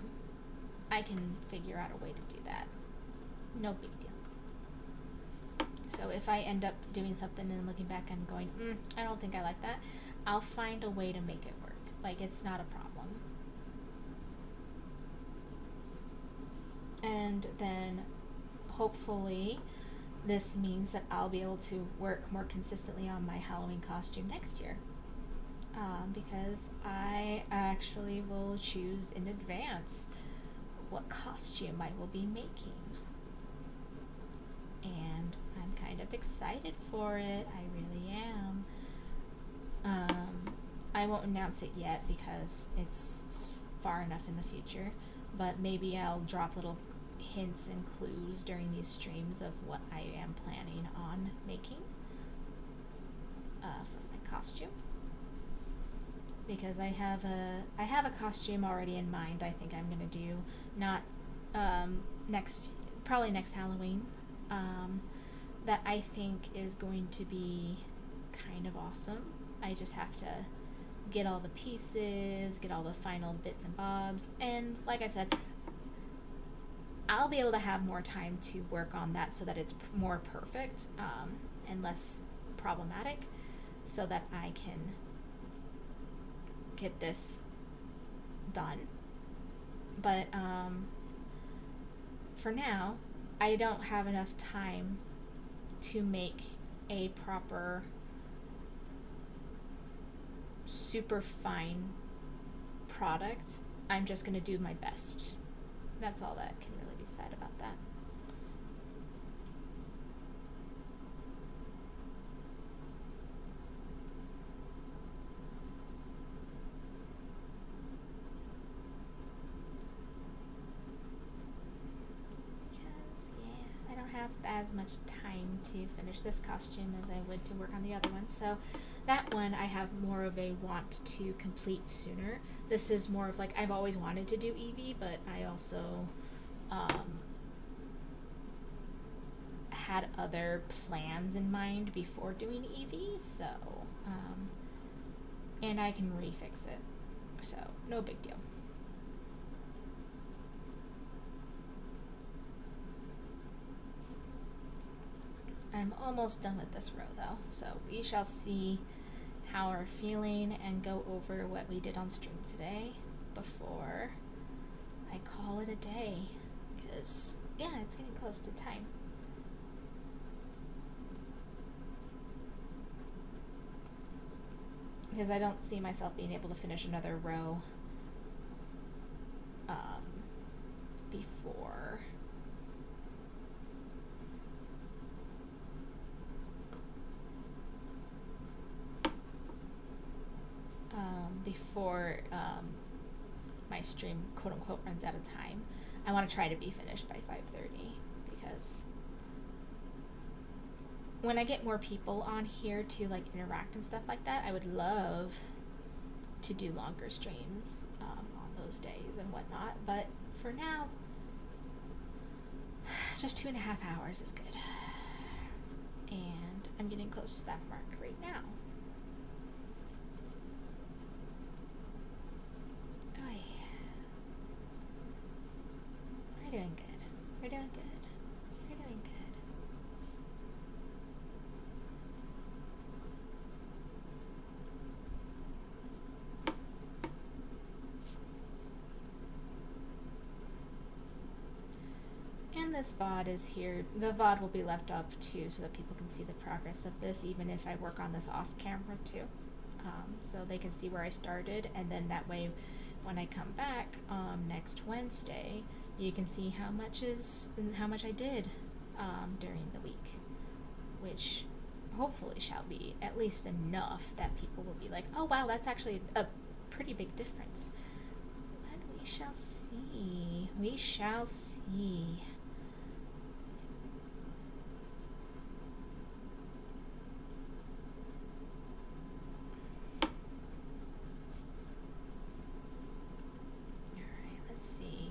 I can figure out a way to do that. No big deal. So if I end up doing something and looking back and going, I don't think I like that, I'll find a way to make it work. Like, it's not a problem. And then hopefully this means that I'll be able to work more consistently on my Halloween costume next year. Because I actually will choose in advance what costume I will be making. And I'm kind of excited for it. I really am. I won't announce it yet because it's far enough in the future, but maybe I'll drop little hints and clues during these streams of what I am planning on making for my costume. Because I have a costume already in mind. I think I'm gonna do not probably next Halloween. That I think is going to be kind of awesome. I just have to get all the pieces, get all the final bits and bobs, and like I said, I'll be able to have more time to work on that so that it's more perfect, and less problematic, so that I can get this done. But for now, I don't have enough time to make a proper, super fine product. I'm just going to do my best. That's all that can really be said about that. Because, yeah, I don't have as much time to finish this costume as I would to work on the other one. So that one I have more of a want to complete sooner. This is more of like, I've always wanted to do Eevee, but I also had other plans in mind before doing Eevee, so and I can refix it, so no big deal. I'm almost done with this row though, so we shall see how we're feeling and go over what we did on stream today before I call it a day, because yeah, it's getting close to time. Because I don't see myself being able to finish another row before my stream quote unquote runs out of time. I want to try to be finished by 5:30, because when I get more people on here to like interact and stuff like that, I would love to do longer streams on those days and whatnot. But for now, just 2.5 hours is good. And I'm getting close to that mark right now. Oh yeah. We're doing good. We're doing good. We're doing good. And this VOD is here. The VOD will be left up too, so that people can see the progress of this, even if I work on this off camera too. So they can see where I started, and then that way when I come back next Wednesday, you can see how much I did during the week, which hopefully shall be at least enough that people will be like, oh wow, that's actually a pretty big difference. But we shall see. We shall see. Let's see.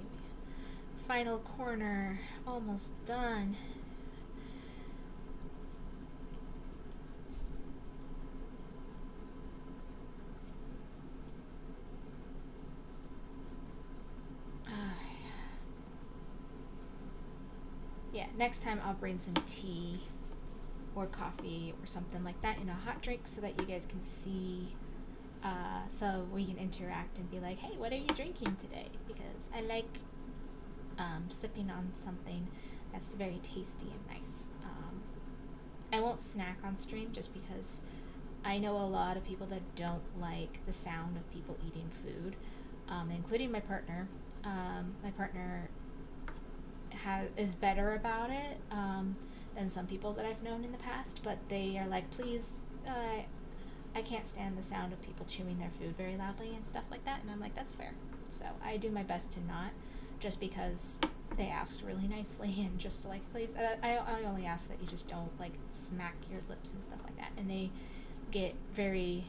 Final corner, almost done. Yeah, next time I'll bring some tea or coffee or something like that in a hot drink so that you guys can see, so we can interact and be like, hey, what are you drinking today? Because I like sipping on something that's very tasty and nice. I won't snack on stream just because I know a lot of people that don't like the sound of people eating food, including my partner. My partner is better about it than some people that I've known in the past, but they are like, please, I can't stand the sound of people chewing their food very loudly and stuff like that, and I'm like, that's fair. So I do my best to not, just because they asked really nicely, and just like, please, I only ask that you just don't like smack your lips and stuff like that, and they get very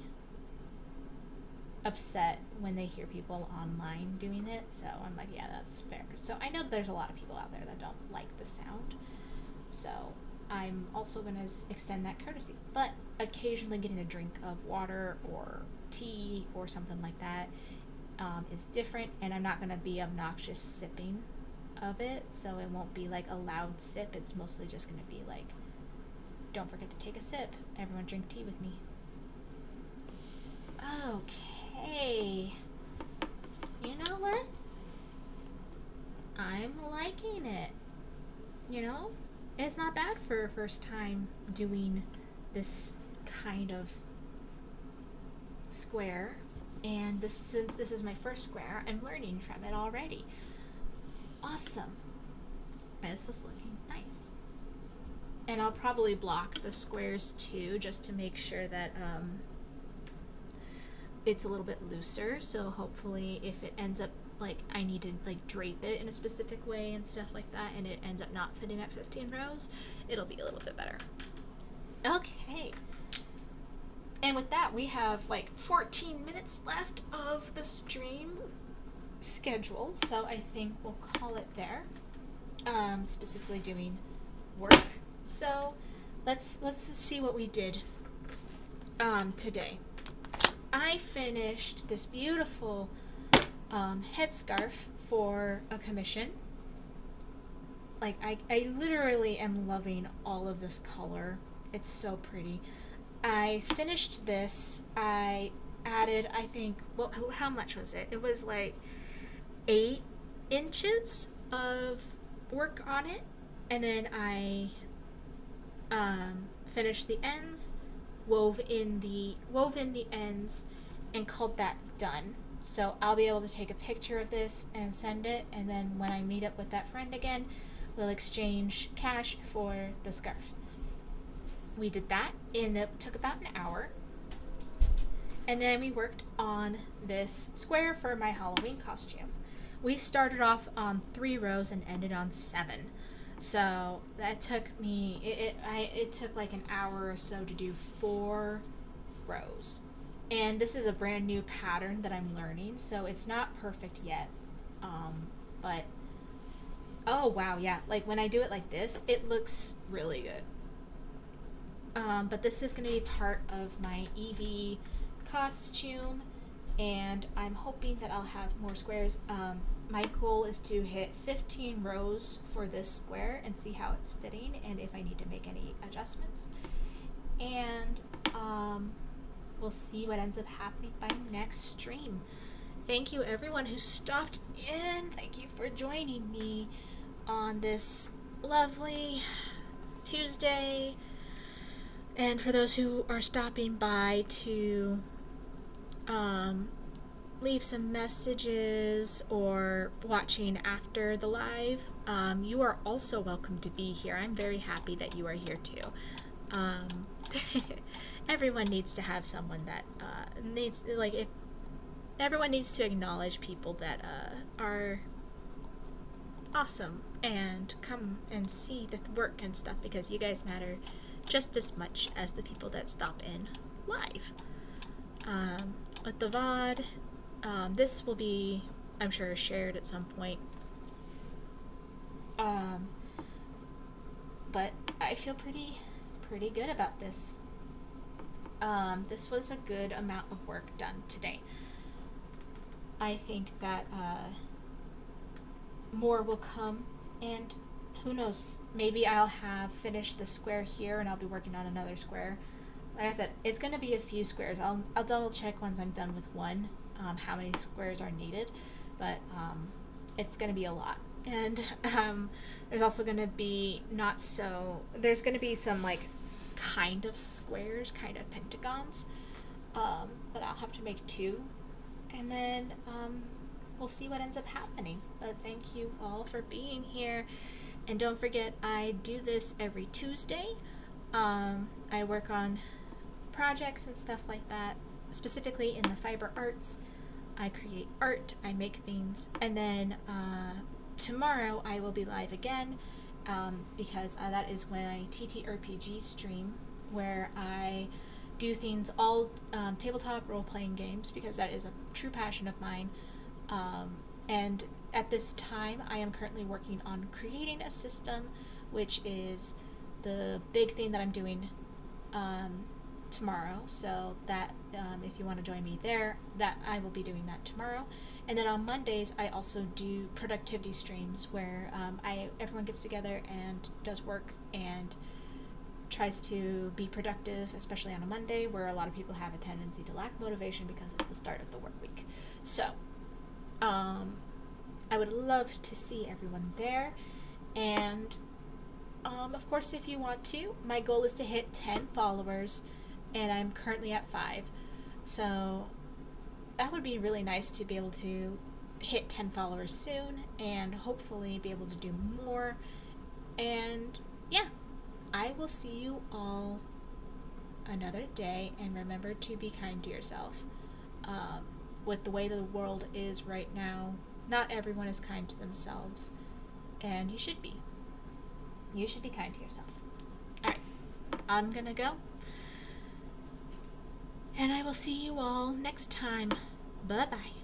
upset when they hear people online doing it, so I'm like, yeah, that's fair. So I know there's a lot of people out there that don't like the sound, so I'm also going to extend that courtesy. But occasionally getting a drink of water or tea or something like that is different, and I'm not going to be obnoxious sipping of it, so it won't be like a loud sip. It's mostly just going to be like, don't forget to take a sip. Everyone drink tea with me. Okay. You know what? I'm liking it. You know? It's not bad for a first time doing this kind of square. And since this is my first square, I'm learning from it already. Awesome. This is looking nice. And I'll probably block the squares too, just to make sure that it's a little bit looser. So hopefully if it ends up like I need to like drape it in a specific way and stuff like that, and it ends up not fitting at 15 rows, it'll be a little bit better. Okay. And with that, we have like 14 minutes left of the stream schedule, so I think we'll call it there. Specifically doing work. So let's see what we did today. I finished this beautiful headscarf for a commission. Like I literally am loving all of this color. It's so pretty. I finished this. I added, I think, well, how much was it? It was like 8 inches of work on it, and then I finished the ends, wove in the ends, and called that done. So I'll be able to take a picture of this and send it, and then when I meet up with that friend again, we'll exchange cash for the scarf. We did that, and it took about an hour. And then we worked on this square for my Halloween costume. We started off on 3 rows and ended on 7. So that took me, it took like an hour or so to do 4 rows. And this is a brand new pattern that I'm learning, so it's not perfect yet. But, oh wow, yeah, like when I do it like this, it looks really good. But this is going to be part of my EV costume, and I'm hoping that I'll have more squares. My goal is to hit 15 rows for this square and see how it's fitting and if I need to make any adjustments. And we'll see what ends up happening by next stream. Thank you everyone who stopped in. Thank you for joining me on this lovely Tuesday. And for those who are stopping by to leave some messages or watching after the live, you are also welcome to be here. I'm very happy that you are here too. Everyone needs to have someone that needs, like, if everyone needs to acknowledge people that are awesome and come and see the work and stuff, because you guys matter just as much as the people that stop in live. With the VOD, this will be, I'm sure, shared at some point. But I feel pretty good about this. This was a good amount of work done today. I think that more will come, and who knows, maybe I'll have finished the square here and I'll be working on another square. Like I said, it's going to be a few squares. I'll double check once I'm done with one, how many squares are needed, but it's going to be a lot. And there's also going to be there's going to be some like kind of squares, kind of pentagons, that I'll have to make 2. And then we'll see what ends up happening. But thank you all for being here. And don't forget, I do this every Tuesday. I work on projects and stuff like that, specifically in the fiber arts. I create art, I make things, and then tomorrow I will be live again, because that is my TTRPG stream, where I do things all tabletop role-playing games, because that is a true passion of mine. And at this time, I am currently working on creating a system, which is the big thing that I'm doing tomorrow, so that if you want to join me there, that I will be doing that tomorrow. And then on Mondays, I also do productivity streams where everyone gets together and does work and tries to be productive, especially on a Monday where a lot of people have a tendency to lack motivation because it's the start of the work week. So, I would love to see everyone there. And, of course, if you want to, my goal is to hit 10 followers, and I'm currently at 5. So, that would be really nice to be able to hit 10 followers soon and hopefully be able to do more. And, yeah, I will see you all another day, and remember to be kind to yourself. With the way the world is right now, not everyone is kind to themselves, and you should be. You should be kind to yourself. Alright, I'm gonna go, and I will see you all next time. Bye-bye.